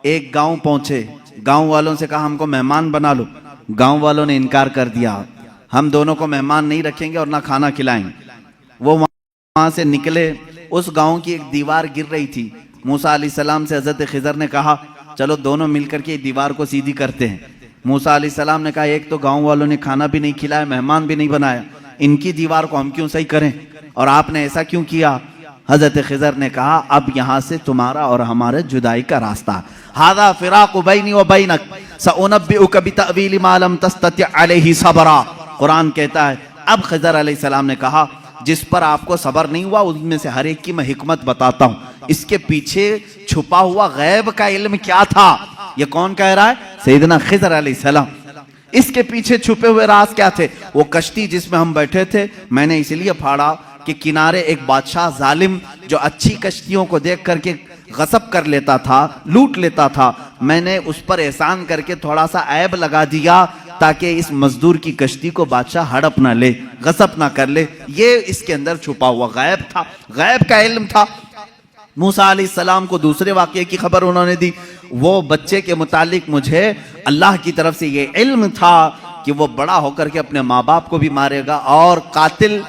ایک گاؤں پہنچے، گاؤں والوں سے کہا ہم کو مہمان بنا لو، گاؤں والوں نے انکار کر دیا، ہم دونوں کو مہمان نہیں رکھیں گے اور نہ کھانا کھلائیں گے۔ وہ وہاں سے نکلے، اس گاؤں کی ایک دیوار گر رہی تھی۔ موسیٰ علیہ السلام سے حضرت خضر نے کہا چلو دونوں مل کر کے دیوار کو سیدھی کرتے ہیں۔ موسیٰ علیہ السلام نے کہا ایک تو گاؤں والوں نے کھانا بھی نہیں کھلایا، مہمان بھی نہیں بنایا، ان کی دیوار کو ہم کیوں صحیح کریں، اور آپ نے ایسا کیوں کیا؟ حضرت خضر نے کہا اب یہاں سے تمہارا اور ہمارے جدائی کا راستہ، ھذا فراق بینی و بینک سأنبئک بتأویل ما لم تستطع علیہ صبرا۔ قرآن کہتا ہے اب خضر علیہ السلام نے کہا جس پر آپ کو صبر نہیں ہوا ان میں سے ہر ایک کی میں حکمت بتاتا ہوں، اس کے پیچھے چھپا ہوا غیب کا علم کیا تھا؟ یہ کون کہہ رہا ہے؟ سیدنا خضر علیہ السلام۔ اس کے پیچھے چھپے ہوئے راز کیا تھے؟ وہ کشتی جس میں ہم بیٹھے تھے میں نے اس لیے پھاڑا کہ کنارے ایک بادشاہ ظالم جو اچھی کشتیوں کو دیکھ کر کے غصب کر لیتا تھا، لوٹ لیتا تھا، میں نے اس پر احسان کر کے تھوڑا سا عیب لگا دیا تاکہ اس مزدور کی کشتی کو بادشاہ ہڑپ نہ لے، غصب نہ کر لے۔ یہ اس کے اندر چھپا ہوا غیب تھا، غیب کا علم تھا۔ موسیٰ علیہ السلام کو دوسرے واقعے کی خبر انہوں نے دی، وہ بچے کے متعلق مجھے اللہ کی طرف سے یہ علم تھا کہ وہ بڑا ہو کر کے اپنے ماں باپ کو بھی مارے گا اور قاتل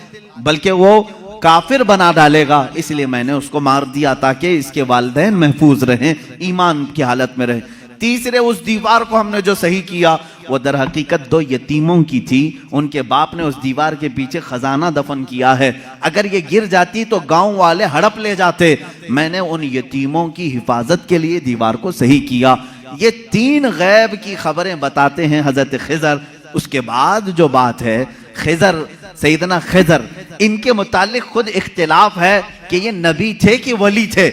بلکہ وہ کافر بنا ڈالے گا، اس لیے میں نے اس کو مار دیا تاکہ اس کے والدین محفوظ رہیں، ایمان کی حالت میں رہیں۔ تیسرے اس دیوار کو ہم نے جو صحیح کیا وہ در حقیقت 2 یتیموں کی تھی، ان کے باپ نے اس دیوار کے پیچھے خزانہ دفن کیا ہے، اگر یہ گر جاتی تو گاؤں والے ہڑپ لے جاتے، میں نے ان یتیموں کی حفاظت کے لیے دیوار کو صحیح کیا۔ یہ 3 غیب کی خبریں بتاتے ہیں حضرت خضر۔ اس کے بعد جو بات ہے خضر، سیدنا خضر، ان کے متعلق خود اختلاف ہے کہ یہ نبی تھے کہ ولی تھے،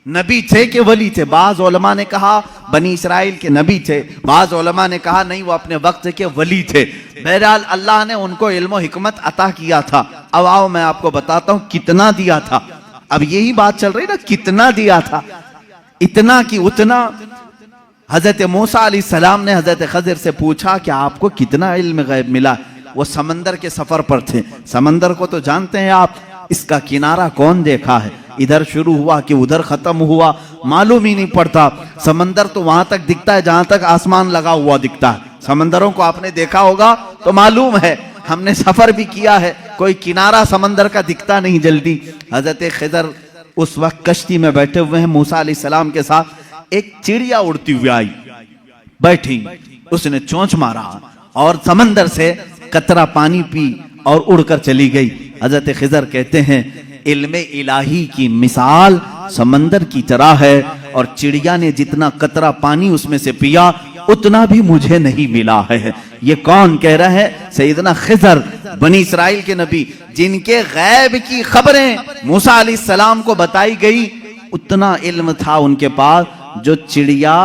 نبی تھے کہ ولی تھے۔ بعض علماء نے کہا بنی اسرائیل کے نبی تھے، بعض علماء نے کہا نہیں وہ اپنے وقت کے ولی تھے۔ بہرحال اللہ نے ان کو علم و حکمت عطا کیا تھا۔ اب آؤ میں آپ کو بتاتا ہوں کتنا دیا تھا۔ اب یہی بات چل رہی نا، کتنا دیا تھا، اتنا کی اتنا۔ حضرت موسیٰ علیہ السلام نے حضرت خضر سے پوچھا کہ آپ کو کتنا علم غیب ملا؟ وہ سمندر کے سفر پر تھے، سمندر کو تو جانتے ہیں آپ، اس کا کنارہ کون دیکھا ہے؟ ادھر شروع ہوا کہ ادھر ختم ہوا، معلوم ہی نہیں پڑتا۔ سمندر تو وہاں تک دکھتا ہے جہاں تک آسمان لگا ہوا دکھتا ہے۔ سمندروں کو آپ نے دیکھا ہوگا تو معلوم ہے، ہم نے سفر بھی کیا ہے، کوئی کنارہ سمندر کا دکھتا نہیں جلدی۔ حضرت خضر اس وقت کشتی میں بیٹھے ہوئے ہیں موسیٰ علیہ السلام کے ساتھ، ایک چڑیا اڑتی ہوئی آئی، بیٹھی، اس نے چونچ مارا اور سمندر سے قطرہ پانی پی اور اڑ کر چلی گئی۔ حضرت خضر کہتے ہیں علم الہی کی مثال سمندر کی طرح ہے، اور چڑیا نے جتنا قطرہ پانی اس میں سے پیا اتنا بھی مجھے نہیں ملا ہے۔ یہ کون کہہ رہا ہے؟ سیدنا خضر، بنی اسرائیل کے نبی، جن کے غیب کی خبریں موسیٰ علیہ السلام کو بتائی گئی، اتنا علم تھا ان کے پاس جو چڑیا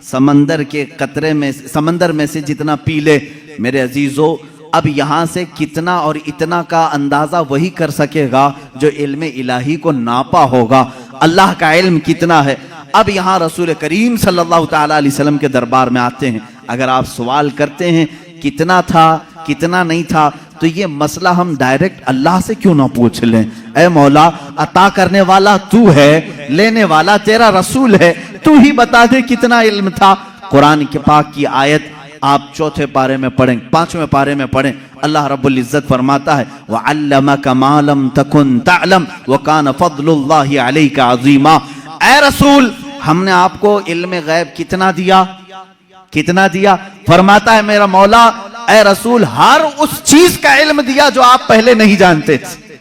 سمندر کے قطرے میں، سمندر میں سے جتنا پی لے۔ میرے عزیزو، اب یہاں سے کتنا اور اتنا کا اندازہ وہی کر سکے گا جو علم الہی کو ناپا ہوگا۔ اللہ کا علم کتنا ہے۔ اب یہاں رسول کریم صلی اللہ تعالیٰ علیہ وسلم کے دربار میں آتے ہیں۔ اگر آپ سوال کرتے ہیں کتنا تھا کتنا نہیں تھا، تو یہ مسئلہ ہم ڈائریکٹ اللہ سے کیوں نہ پوچھ لیں؟ اے مولا، عطا کرنے والا تو ہے، لینے والا تیرا رسول ہے، تو ہی بتا دے کتنا علم تھا۔ قرآن کے پاک کی آیت آپ 4 پارے میں پڑھیں، 5ویں پارے میں پڑھیں، اللہ رب العزت فرماتا ہے وَعَلَّمَكَ مَا لَمْ تَكُنْ تَعْلَمْ وَكَانَ فَضْلُ اللَّهِ عَلَيْكَ عَظِيمًا۔ اے رسول، ہم نے آپ کو علم غیب کتنا دیا؟ کتنا دیا؟ فرماتا ہے میرا مولا، اے رسول، ہر اس چیز کا علم دیا جو آپ پہلے نہیں جانتے تھے۔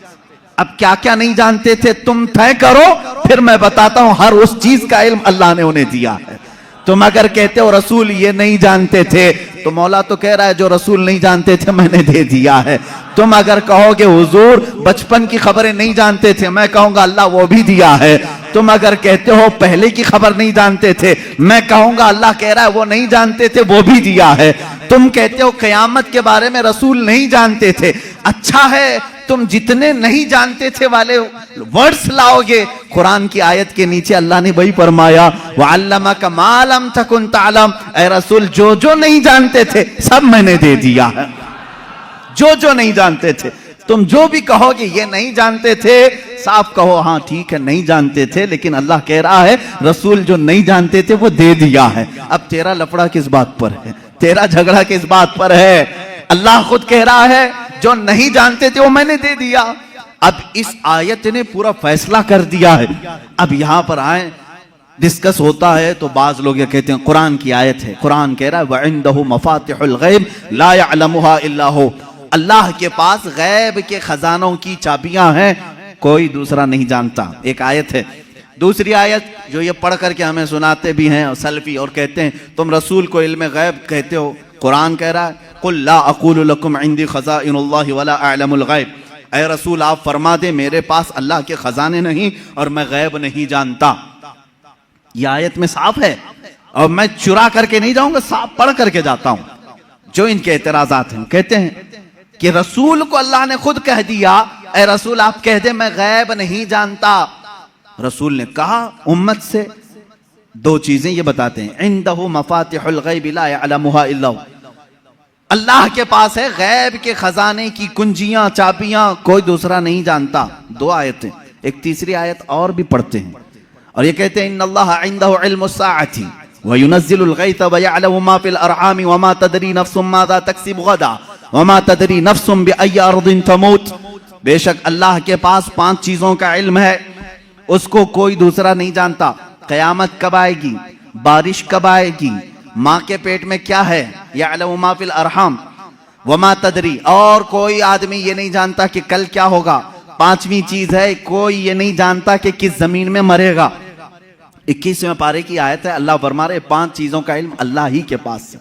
اب کیا کیا نہیں جانتے تھے تم طے کرو، پھر میں بتاتا ہوں۔ ہر اس چیز کا علم اللہ نے انہیں دیا ہے۔ تم اگر کہتے ہو رسول یہ نہیں جانتے تھے، تو مولا تو کہہ رہا ہے جو رسول نہیں جانتے تھے میں نے دے دیا ہے۔ تم اگر کہو کہ حضور بچپن کی خبریں نہیں جانتے تھے، میں کہوں گا اللہ وہ بھی دیا ہے۔ تم اگر کہتے ہو پہلے کی خبر نہیں جانتے تھے، میں کہوں گا اللہ کہہ رہا ہے وہ نہیں جانتے تھے، وہ بھی دیا ہے۔ تم کہتے ہو قیامت کے بارے میں رسول نہیں جانتے تھے، اچھا ہے تم جتنے نہیں جانتے تھے والے ورڈز لاؤ گے، قرآن کی آیت کے نیچے اللہ نے وہی فرمایا وَعَلَّمَكَ مَا لَمْ تَكُنْ تَعْلَمْ۔ اے رسول، جو جو نہیں جانتے تھے سب میں نے دے دیا ہے۔ جو جو نہیں جانتے تھے، تم جو بھی کہو گے یہ نہیں جانتے تھے، صاف کہو ہاں ٹھیک ہے نہیں جانتے تھے، لیکن اللہ کہہ رہا ہے رسول جو نہیں جانتے تھے وہ دے دیا ہے۔ اب تیرا لفڑا کس بات پر ہے؟ تیرا جھگڑا کس بات پر ہے؟ اللہ خود کہہ رہا ہے جو نہیں جانتے تھے وہ میں نے دے دیا۔ اب اس آیت نے پورا فیصلہ کر دیا ہے۔ اب یہاں پر آئیں، ڈسکس ہوتا ہے تو بعض لوگ یہ کہتے ہیں قرآن کی آیت ہے، قرآن کہہ رہا ہے وَعِنْدَهُ مَفَاتِحُ الْغَيْبِ لَا يَعْلَمُهَا إِلَّا هُوَ۔ اللہ کے پاس غیب کے خزانوں کی چابیاں ہیں، کوئی دوسرا نہیں جانتا۔ ایک آیت ہے۔ دوسری آیت جو یہ پڑھ کر کے ہمیں سناتے بھی ہیں اور سلفی، اور کہتے ہیں تم رسول کو علم غیب کہتے ہو، قرآن کہہ رہا ہے قُلْ لَا أَقُولُ لَكُمْ عِنْدِي خَزَائِنُ اللَّهِ وَلَا أَعْلَمُ الْغَيْبِ۔ اے رسول آپ فرما دیں میرے پاس اللہ کے خزانے نہیں اور میں غیب نہیں جانتا۔ یہ آیت میں صاف ہے، اور میں چرا کر کے نہیں جاؤں گا، صاف پڑھ کر کے جاتا ہوں۔ جو ان کے اعتراضات ہیں، کہتے ہیں کہ رسول کو اللہ نے خود کہہ دیا اے رسول آپ کہہ دیں میں غیب نہیں جانتا۔ رسول نے کہا امت سے دو چیزیں یہ بتاتے ہیں، عندہ مفاتح الغیب لا يعلمها الا هو، اللہ کے پاس ہے غیب کے خزانے کی کنجیاں چابیاں، کوئی دوسرا نہیں جانتا۔ دو آیتیں، ایک تیسری آیت اور بھی پڑھتے ہیں اور یہ کہتے ہیں ان اللہ عنده علم الساعة وينزل الغيث ويعلم ما في الارحام وما تدري نفس ماذا تكسب غدا وما تدري نفس بأي ارض تموت۔ بے شک اللہ کے پاس 5 چیزوں کا علم ہے، اس کو کوئی دوسرا نہیں جانتا۔ قیامت کب آئے گی، بارش کب آئے گی، ماں کے پیٹ میں کیا ہے، یعلم ما فی الارحام وما تدری، اور کوئی آدمی یہ نہیں جانتا کہ کل کیا ہوگا۔ 5ویں چیز ہے کوئی یہ نہیں جانتا کہ کس زمین میں مرے گا۔ 21ویں پارے کی آیت ہے، اللہ فرما رہے 5 چیزوں کا علم اللہ ہی کے پاس ہے۔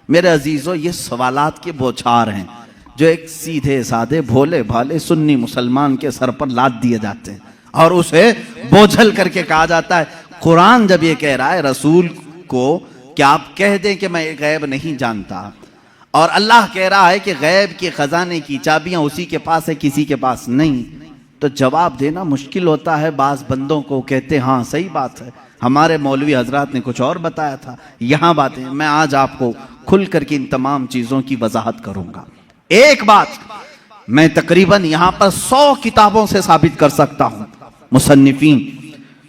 میرے عزیزو یہ سوالات کے بوچھار ہیں جو ایک سیدھے سادے بھولے بھالے سنی مسلمان کے سر پر لاد دیے جاتے ہیں اور اسے بوجھل کر کے کہا جاتا ہے قرآن جب یہ کہہ رہا ہے رسول کو کہ آپ کہہ دیں کہ میں غیب نہیں جانتا، اور اللہ کہہ رہا ہے کہ غیب کے خزانے کی چابیاں اسی کے پاس ہے کسی کے پاس نہیں، تو جواب دینا مشکل ہوتا ہے۔ بعض بندوں کو کہتے ہاں صحیح بات ہے، ہمارے مولوی حضرات نے کچھ اور بتایا تھا، یہاں باتیں میں آج آپ کو کھل کر کے ان تمام چیزوں کی وضاحت کروں گا۔ ایک بات میں تقریباً یہاں پر 100 کتابوں سے ثابت کر سکتا ہوں. مصنفین،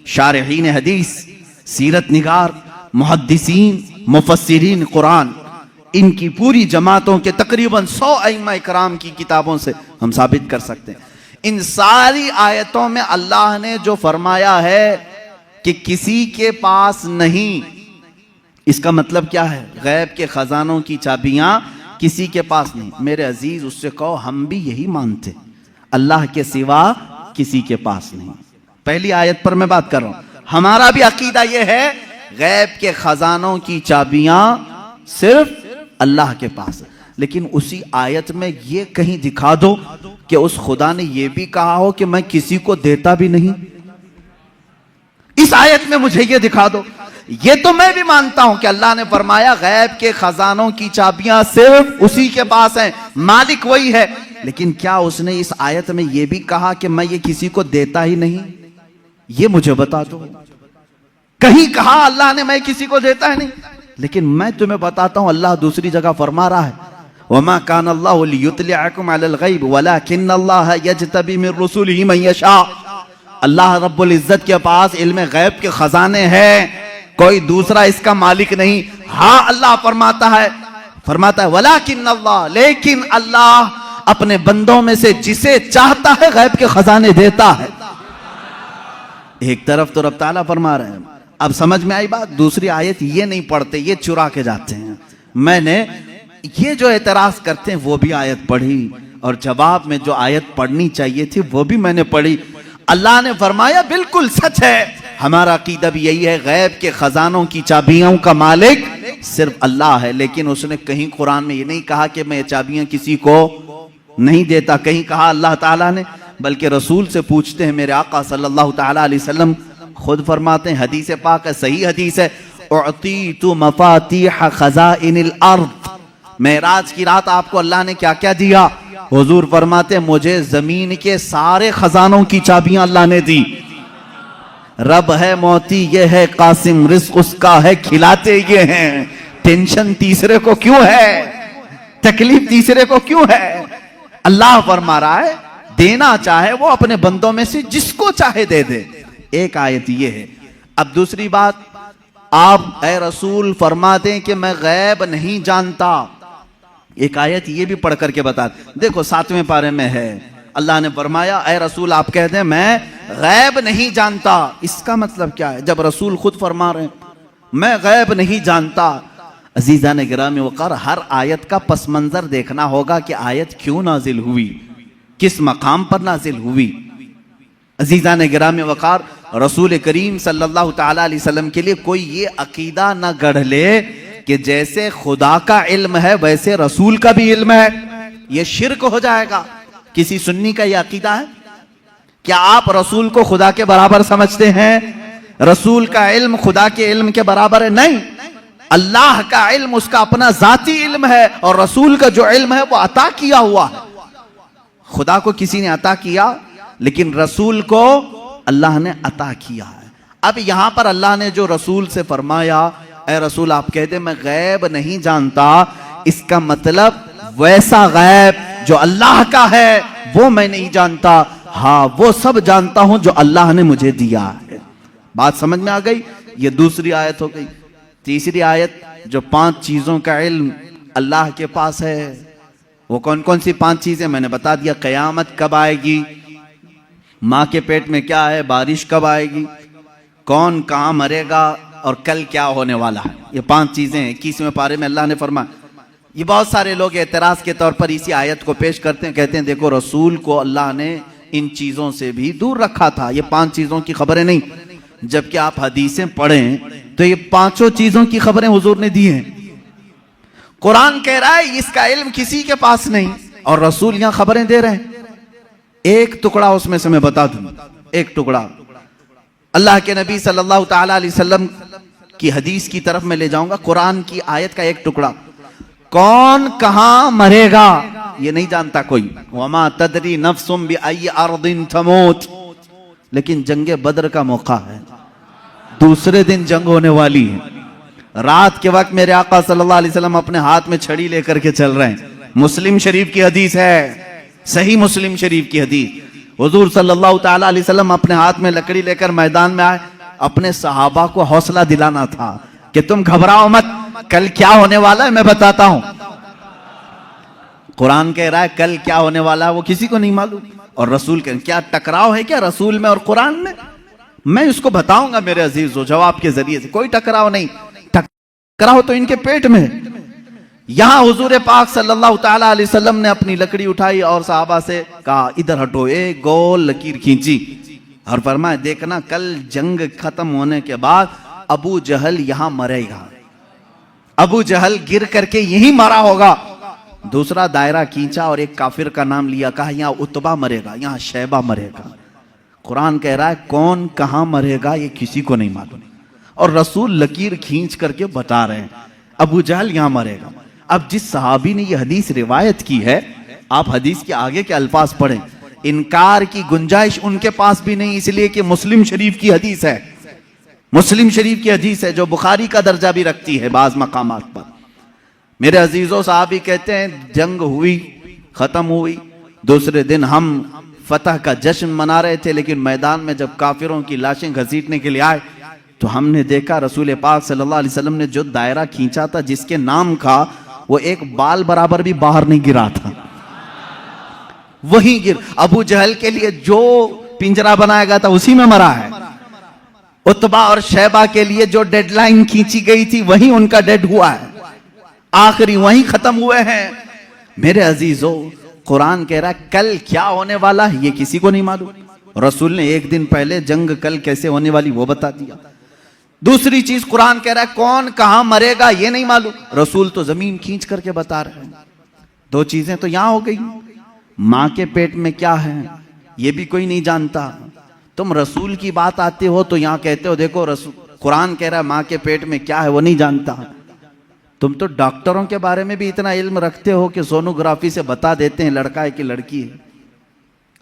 شارحین حدیث، سیرت نگار، محدثین، مفسرین قرآن، ان کی پوری جماعتوں کے تقریباً 100 ائمہ کرام کی کتابوں سے ہم ثابت کر سکتے ہیں. ان ساری آیتوں میں اللہ نے جو فرمایا ہے کہ کسی کے پاس نہیں، اس کا مطلب کیا ہے؟ غیب کے خزانوں کی چابیاں کسی کے پاس نہیں. میرے عزیز، اس سے کہو ہم بھی یہی مانتے، اللہ کے سوا کسی کے پاس نہیں. پہلی آیت پر میں بات کر رہا ہوں. ہمارا بھی عقیدہ یہ ہے غیب کے خزانوں کی چابیاں صرف اللہ کے پاس ہے. لیکن اسی آیت میں یہ کہیں دکھا دو کہ اس خدا نے یہ بھی کہا ہو کہ میں کسی کو دیتا بھی نہیں. اس آیت میں مجھے یہ دکھا دو. یہ تو میں بھی مانتا ہوں کہ اللہ نے فرمایا غیب کے خزانوں کی چابیاں صرف اسی کے پاس ہیں، مالک وہی ہے. لیکن کیا اس نے اس آیت میں یہ بھی کہا کہ میں یہ کسی کو دیتا ہی نہیں؟ یہ مجھے بتا دو. کہیں کہا اللہ نے میں کسی کو دیتا ہے نہیں؟ لیکن میں تمہیں بتاتا ہوں اللہ دوسری جگہ فرما رہا ہے وَمَا كَانَ اللَّهُ لِيُطْلِعَكُمْ عَلَى الْغَيْبِ وَلَكِنَّ اللَّهَ يَجْتَبِي مِن رُّسُلِهِ مَن يَشَاءُ. اللہ رب العزت کے پاس علم غیب کے خزانے ہیں، کوئی دوسرا اس کا مالک نہیں. ہاں اللہ فرماتا ہے وَلَكِنَّ اللَّهَ، لیکن اللہ اپنے بندوں میں سے جسے چاہتا ہے غیب کے خزانے دیتا ہے. ایک طرف تو رب تعالیٰ فرما رہے ہیں. اب سمجھ میں آئی بات؟ دوسری آیت یہ نہیں پڑھتے، یہ چرا کے جاتے ہیں. میں نے یہ جو اعتراض کرتے ہیں وہ بھی آیت پڑھی، اور جواب میں جو آیت پڑھنی چاہیے تھی وہ بھی میں نے پڑھی. اللہ نے فرمایا بالکل سچ ہے، ہمارا عقیدہ بھی یہی ہے غیب کے خزانوں کی چابیوں کا مالک صرف اللہ ہے. لیکن اس نے کہیں قرآن میں یہ نہیں کہا کہ میں یہ چابیاں کسی کو نہیں دیتا. کہیں کہا اللہ تعالیٰ نے، بلکہ رسول سے پوچھتے ہیں. میرے آقا صلی اللہ تعالیٰ علیہ وسلم خود فرماتے ہیں، حدیث پاک ہے، صحیح حدیث ہے، اعطیت مفاتیح خزائن الارض. معراج کی رات آپ کو اللہ نے کیا کیا دیا؟ حضور فرماتے ہیں مجھے زمین کے سارے خزانوں کی چابیاں اللہ نے دی. رب ہے موتی یہ ہے قاسم، رزق اس کا ہے کھلاتے یہ ہیں. ٹینشن تیسرے کو کیوں ہے؟ تکلیف تیسرے کو کیوں ہے؟ اللہ فرما رہا ہے دینا چاہے وہ اپنے بندوں میں سے جس کو چاہے دے دے. ایک آیت یہ ہے. اب دوسری بات، آپ اے رسول فرما دیں کہ میں غیب نہیں جانتا. ایک آیت یہ بھی پڑھ کر کے بتا دیں. دیکھو 7ویں پارے میں ہے، اللہ نے فرمایا اے رسول آپ کہہ دیں میں غیب نہیں جانتا. اس کا مطلب کیا ہے؟ جب رسول خود فرما رہے ہیں میں غیب نہیں جانتا. عزیزان گرامی وقار، ہر آیت کا پس منظر دیکھنا ہوگا کہ آیت کیوں نازل ہوئی، کس مقام پر نازل ہوئی. عزیزان گرامی وقار، رسول کریم صلی اللہ تعالیٰ علیہ وسلم کے لیے کوئی یہ عقیدہ نہ گڑھ لے کہ جیسے خدا کا علم ہے ویسے رسول کا بھی علم ہے. یہ شرک ہو جائے گا. کسی سنی کا یہ عقیدہ ہے؟ کیا آپ رسول کو خدا کے برابر سمجھتے ہیں؟ رسول کا علم خدا کے علم کے برابر ہے؟ نہیں. اللہ کا علم اس کا اپنا ذاتی علم ہے، اور رسول کا جو علم ہے وہ عطا کیا ہوا ہے. خدا کو کسی نے عطا کیا، لیکن رسول کو اللہ نے عطا کیا ہے. اب یہاں پر اللہ نے جو رسول سے فرمایا اے رسول آپ کہتے میں غیب نہیں جانتا، اس کا مطلب ویسا غیب جو اللہ کا ہے وہ میں نہیں جانتا، ہاں وہ سب جانتا ہوں جو اللہ نے مجھے دیا ہے. بات سمجھ میں آ گئی؟ یہ دوسری آیت ہو گئی. تیسری آیت جو 5 چیزوں کا علم اللہ کے پاس ہے، وہ کون کون سی 5 چیزیں میں نے بتا دیا. قیامت کب آئے گی، ماں کے پیٹ میں کیا ہے، بارش کب آئے گی، کون کہاں مرے گا، اور کل کیا ہونے والا ہے. یہ 5 چیزیں 21ویں پارے میں اللہ نے فرمایا. یہ بہت سارے لوگ اعتراض کے طور پر اسی آیت کو پیش کرتے ہیں، کہتے ہیں دیکھو رسول کو اللہ نے ان چیزوں سے بھی دور رکھا تھا، یہ 5 چیزوں کی خبریں نہیں. جبکہ آپ حدیثیں پڑھیں تو یہ 5 چیزوں کی خبریں حضور نے دی ہیں. قرآن کہہ رہا ہے اس کا علم کسی کے پاس نہیں، اور رسول یہاں خبریں دے رہے ہیں. ایک ٹکڑا اس میں سے میں بتا دوں، ایک ٹکڑا اللہ کے نبی صلی اللہ تعالیٰ علیہ وسلم کی حدیث کی طرف میں لے جاؤں گا. قرآن کی آیت کا ایک ٹکڑا، کون کہاں مرے گا یہ نہیں جانتا کوئی. وما تدری نفس بأی ارض تموت. لیکن جنگ بدر کا موقع ہے، دوسرے دن جنگ ہونے والی ہے. رات کے وقت میرے آقا صلی اللہ علیہ وسلم اپنے ہاتھ میں چھڑی لے کر کے چل رہے ہیں. مسلم شریف کی حدیث ہے. صحیح مسلم شریف کی حدیث، حضور صلی اللہ تعالی علیہ وسلم اپنے ہاتھ میں لکڑی لے کر میدان میں آئے، اپنے صحابہ کو حوصلہ دلانا تھا کہ تم گھبراؤ مت، کل کیا ہونے والا ہے میں بتاتا ہوں۔ قرآن کہہ رہا ہے کل کیا ہونے والا ہے وہ کسی کو نہیں معلوم، اور رسول کہہ کیا ٹکراؤ ہے کیا رسول میں اور قرآن میں اس کو بتاؤں گا میرے عزیزو جواب کے ذریعے سے، کوئی ٹکراؤ نہیں، ٹکراؤ تو ان کے پیٹ میں۔ یہاں حضور پاک صلی اللہ تعالی علیہ وسلم نے اپنی لکڑی اٹھائی اور صحابہ سے کہا ادھر ہٹو، ایک گول لکیر کھینچی اور فرمایا دیکھنا کل جنگ ختم ہونے کے بعد ابو جہل یہاں مرے گا، ابو جہل گر کر کے یہی مرا ہوگا۔ دوسرا دائرہ کھینچا اور ایک کافر کا نام لیا، کہا یہاں عتبہ مرے گا، یہاں شیبہ مرے گا۔ قرآن کہہ رہا ہے کون کہاں مرے گا یہ کسی کو نہیں معلوم، اور رسول لکیر کھینچ کر کے بتا رہے ہیں ابو جہل یہاں مرے گا۔ اب جس صحابی نے یہ حدیث روایت کی ہے، آپ حدیث کے آگے کے الفاظ پڑھیں، انکار کی گنجائش ان کے پاس بھی نہیں، اس لیے کہ مسلم شریف کی حدیث ہے، مسلم شریف کی حدیث ہے جو بخاری کا درجہ بھی رکھتی ہے بعض مقامات پر۔ میرے عزیزوں صحابی کہتے ہیں جنگ ہوئی، ختم ہوئی، دوسرے دن ہم فتح کا جشن منا رہے تھے، لیکن میدان میں جب کافروں کی لاشیں گھسیٹنے کے لیے آئے تو ہم نے دیکھا رسول پاک صلی اللہ علیہ وسلم نے جو دائرہ کھینچا تھا جس کے نام کا، وہ ایک بال برابر بھی باہر نہیں گرا تھا، وہیں گر۔ ابو جہل کے لیے جو پنجرہ بنایا گیا تھا اسی میں مرا ہے، عتبہ اور شیبہ کے لیے جو ڈیڈ لائن کھینچی گئی تھی وہیں ان کا ڈیڈ ہوا ہے، آخری وہیں ختم ہوئے ہیں۔ میرے عزیزو قرآن کہہ رہا ہے کل کیا ہونے والا ہے یہ کسی کو نہیں معلوم، رسول نے ایک دن پہلے جنگ کل کیسے ہونے والی وہ بتا دیا۔ دوسری چیز قرآن کہہ رہا ہے کون کہاں مرے گا یہ نہیں معلوم، رسول تو زمین کھینچ کر کے بتا رہے ہیں۔ دو چیزیں تو یہاں ہو گئی، ماں کے پیٹ میں کیا ہے یہ بھی کوئی نہیں جانتا، تم رسول کی بات آتے ہو تو یہاں کہتے ہو دیکھو قرآن کہہ رہا ہے ماں کے پیٹ میں کیا ہے وہ نہیں جانتا۔ تم تو ڈاکٹروں کے بارے میں بھی اتنا علم رکھتے ہو کہ سونوگرافی سے بتا دیتے ہیں لڑکا ہے کہ لڑکی ہے،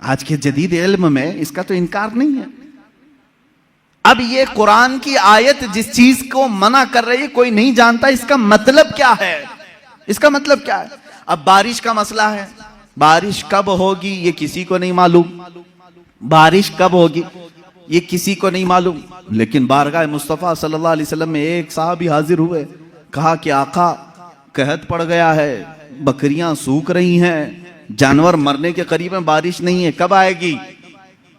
آج کے جدید علم میں اس کا تو انکار نہیں ہے۔ اب یہ قرآن کی آیت جس چیز کو منع کر رہی ہے کوئی نہیں جانتا، اس کا مطلب کیا ہے، اس کا مطلب کیا ہے؟ اب بارش کا مسئلہ ہے، بارش کب ہوگی یہ کسی کو نہیں معلوم، بارش کب ہوگی یہ کسی کو نہیں معلوم، لیکن بارگاہ مصطفیٰ صلی اللہ علیہ وسلم میں ایک صحابی حاضر ہوئے، کہا کہ آقا قحط پڑ گیا ہے، بکریاں سوکھ رہی ہیں، جانور مرنے کے قریب ہیں، بارش نہیں ہے، کب آئے گی؟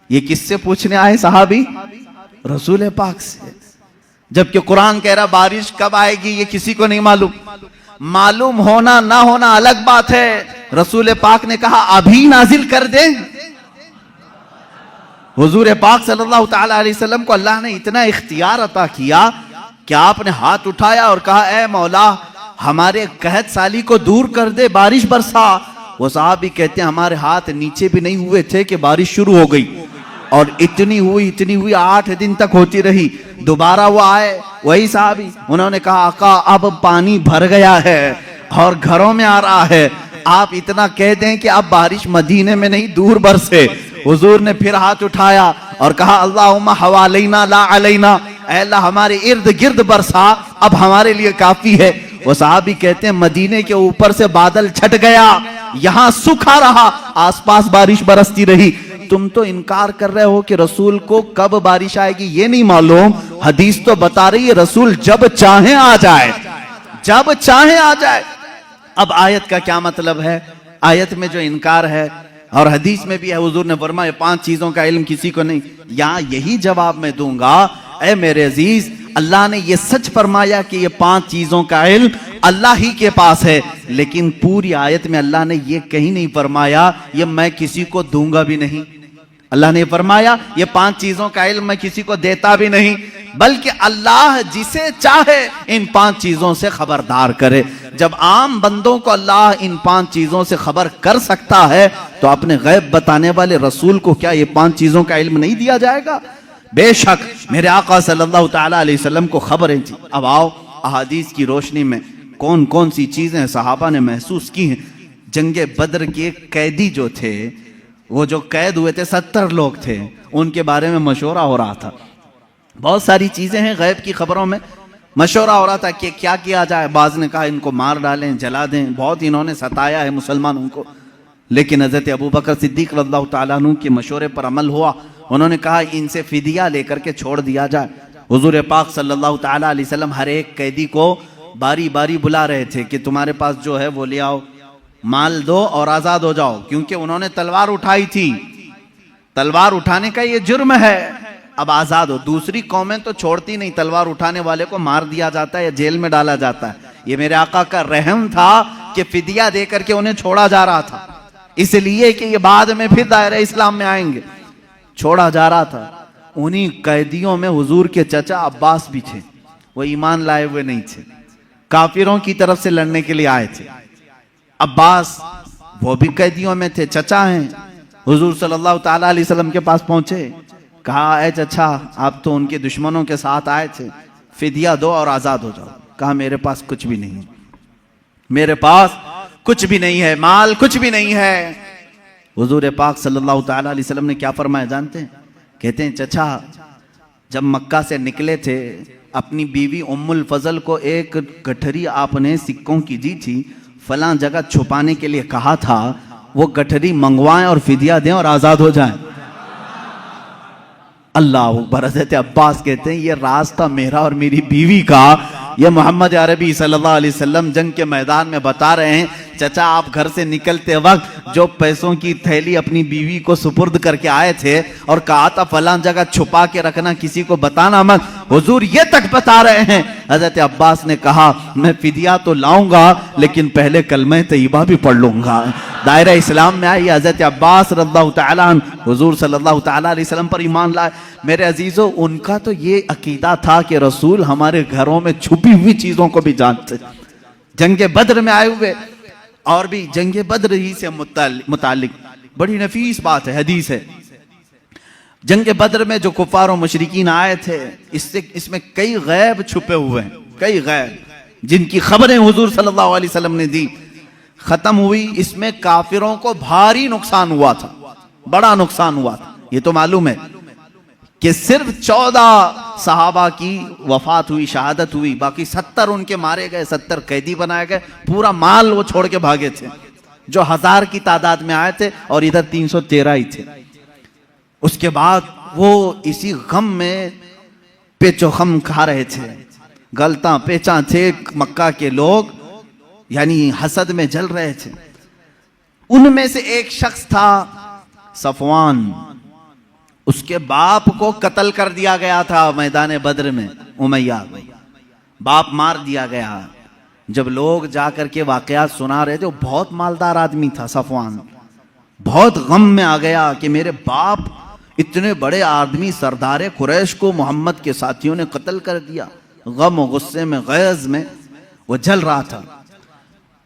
یہ کس سے پوچھنے آئے صحابی؟ رسول پاک سے، جبکہ قرآن کہہ رہا بارش کب آئے گی یہ کسی کو نہیں معلوم۔ معلوم ہونا نہ ہونا الگ بات ہے، رسول پاک نے کہا ابھی نازل کر دیں۔ حضور پاک صلی اللہ تعالی علیہ وسلم کو اللہ نے اتنا اختیار عطا کیا کہ آپ نے ہاتھ اٹھایا اور کہا اے مولا ہمارے قحط سالی کو دور کر دے، بارش برسا۔ وہ صحابی کہتے ہیں ہمارے ہاتھ نیچے بھی نہیں ہوئے تھے کہ بارش شروع ہو گئی، اور اتنی ہوئی 8 دن تک ہوتی رہی۔ دوبارہ وہ آئے وہی صحابی، انہوں نے کہا آقا اب پانی بھر گیا ہے اور گھروں میں آ رہا ہے، آپ اتنا کہہ دیں کہ اب بارش مدینے میں نہیں دور برسے۔ حضور نے پھر ہاتھ اٹھایا اور کہا اللہم حوالینا لا علینا، اے اللہ ہمارے ارد گرد برسا، اب ہمارے لیے کافی ہے۔ وہ صحابی کہتے ہیں مدینے کے اوپر سے بادل چھٹ گیا، یہاں سکھا رہا، آس پاس بارش برستی رہی۔ تم تو انکار کر رہے ہو کہ رسول کو کب بارش آئے گی یہ نہیں معلوم، حدیث تو بتا رہی ہے رسول جب چاہیں آ جائے، جب چاہیں آ جائے۔ اب آیت کا کیا مطلب ہے؟ آیت میں جو انکار ہے اور حدیث میں بھی ہے، حضور نے فرمایا 5 چیزوں کا علم کسی کو نہیں، یہاں یہی جواب میں دوں گا اے میرے عزیز، اللہ نے یہ سچ فرمایا کہ یہ 5 چیزوں کا علم اللہ ہی کے پاس ہے، لیکن پوری آیت میں اللہ نے یہ کہیں نہیں فرمایا یہ میں کسی کو دوں گا بھی نہیں۔ اللہ نے فرمایا یہ 5 چیزوں کا علم میں کسی کو دیتا بھی نہیں، بلکہ اللہ جسے چاہے ان 5 چیزوں سے خبردار کرے۔ جب عام بندوں کو اللہ ان 5 چیزوں سے خبر کر سکتا ہے تو اپنے غیب بتانے والے رسول کو کیا یہ 5 چیزوں کا علم نہیں دیا جائے گا؟ بے شک میرے آقا صلی اللہ تعالی علیہ وسلم کو خبریں تھی۔ اب آؤ احادیث کی روشنی میں کون کون سی چیزیں صحابہ نے محسوس کی ہیں۔ جنگ بدر کے قیدی جو تھے، وہ جو قید ہوئے تھے 70 لوگ تھے، ان کے بارے میں مشورہ ہو رہا تھا۔ بہت ساری چیزیں ہیں غیب کی خبروں میں، مشورہ ہو رہا تھا کہ کیا کیا جائے۔ بعض نے کہا ان کو مار ڈالیں، جلا دیں، بہت انہوں نے ستایا ہے مسلمانوں کو، لیکن حضرت ابو بکر صدیق رضی اللہ تعالیٰ عنہ کے مشورے پر عمل ہوا. انہوں نے کہا ان سے فدیہ لے کر کے چھوڑ دیا جائے. حضور پاک صلی اللہ تعالیٰ علیہ وسلم ہر ایک قیدی کو باری باری بلا رہے تھے کہ تمہارے پاس جو ہے وہ لے آؤ, مال دو اور آزاد ہو جاؤ, کیونکہ انہوں نے تلوار اٹھائی تھی. تلوار اٹھانے کا یہ جرم ہے, اب آزاد ہو. دوسری قومیں تو چھوڑتی نہیں, تلوار اٹھانے والے کو مار دیا جاتا ہے یا جیل میں ڈالا جاتا ہے. یہ میرے آقا کا رحم تھا کہ فدیہ دے کر کے انہیں چھوڑا جا رہا تھا, اس لیے کہ یہ بعد میں پھر دائرہ اسلام میں آئیں گے. چھوڑا جا رہا تھا. انہی قیدیوں میں حضور کے چچا عباس بھی تھے. وہ ایمان لائے ہوئے نہیں تھے, کافروں کی طرف سے لڑنے کے لیے آئے تھے. عباس وہ بھی قیدیوں میں تھے, چچا ہیں. حضور صلی اللہ تعالیٰ علیہ وسلم کے پاس پہنچے, کہا اے چچا آپ تو ان کے دشمنوں کے ساتھ آئے تھے, فدیہ دو اور آزاد ہو جاؤ. کہا میرے پاس کچھ بھی نہیں, میرے پاس کچھ بھی نہیں ہے, مال کچھ بھی نہیں ہے. حضور پاک صلی اللہ تعالیٰ علیہ وسلم نے کیا فرمایا جانتے ہیں؟ کہتے ہیں چچا جب مکہ سے نکلے تھے اپنی بیوی ام الفضل کو ایک گٹھری آپ نے سکوں کی دی تھی, فلاں جگہ چھپانے کے لیے کہا تھا, وہ گٹھری منگوائیں اور فدیہ دیں اور آزاد ہو جائیں. اللہ اکبر. حضرت عباس کہتے ہیں یہ راز تھا میرا اور میری بیوی کا. یہ محمد عربی صلی اللہ علیہ وسلم جنگ کے میدان میں بتا رہے ہیں چچا آپ گھر سے نکلتے وقت جو پیسوں کی تھیلی اپنی بیوی کو سپرد کر کے آئے تھے اور کہا تھا فلاں جگہ چھپا کے رکھنا, کسی کو بتانا مت, حضور یہ تک بتا رہے ہیں. حضرت عباس نے کہا میں فدیہ تو لاؤں گا لیکن پہلے کلمہ طیبہ بھی پڑھ لوں گا. دائرہ اسلام میں آئی حضرت عباس رضی اللہ تعالیٰ عنہ حضور صلی اللہ تعالیٰ علیہ وسلم پر ایمان لائے. میرے عزیزو ان کا تو یہ عقیدہ تھا کہ رسول ہمارے گھروں میں چھپی ہوئی چیزوں کو بھی جانتے. جنگ بدر میں آئے ہوئے, اور بھی جنگ بدر ہی سے متعلق بڑی نفیس بات ہے, حدیث ہے. جنگ بدر میں جو کفار و مشرکین آئے تھے اس میں کئی غیب چھپے ہوئے ہیں, کئی غیب جن کی خبریں حضور صلی اللہ علیہ وسلم نے دی. ختم ہوئی, اس میں کافروں کو بھاری نقصان ہوا تھا, بڑا نقصان ہوا تھا. یہ تو معلوم ہے کہ صرف 14 صحابہ کی وفات ہوئی, شہادت ہوئی, باقی 70 ان کے مارے گئے, 70 قیدی بنائے گئے. پورا مال وہ چھوڑ کے بھاگے تھے جو 1000 کی تعداد میں آئے تھے, اور ادھر 313 ہی تھے. اس کے بعد وہ اسی غم میں پیچ و خم کھا رہے تھے, گلتاں پیچاں تھے. مکہ کے لوگ یعنی حسد میں جل رہے تھے. ان میں سے ایک شخص تھا صفوان, اس کے باپ کو قتل کر دیا گیا تھا میدان بدر میں. امیہ باپ مار دیا گیا. جب لوگ جا کر کے واقعات سنا رہے تھے, وہ بہت مالدار آدمی تھا صفوان, بہت غم میں آ گیا کہ میرے باپ اتنے بڑے آدمی سردار قریش کو محمد کے ساتھیوں نے قتل کر دیا. غم و غصے میں, غیظ میں وہ جل رہا تھا.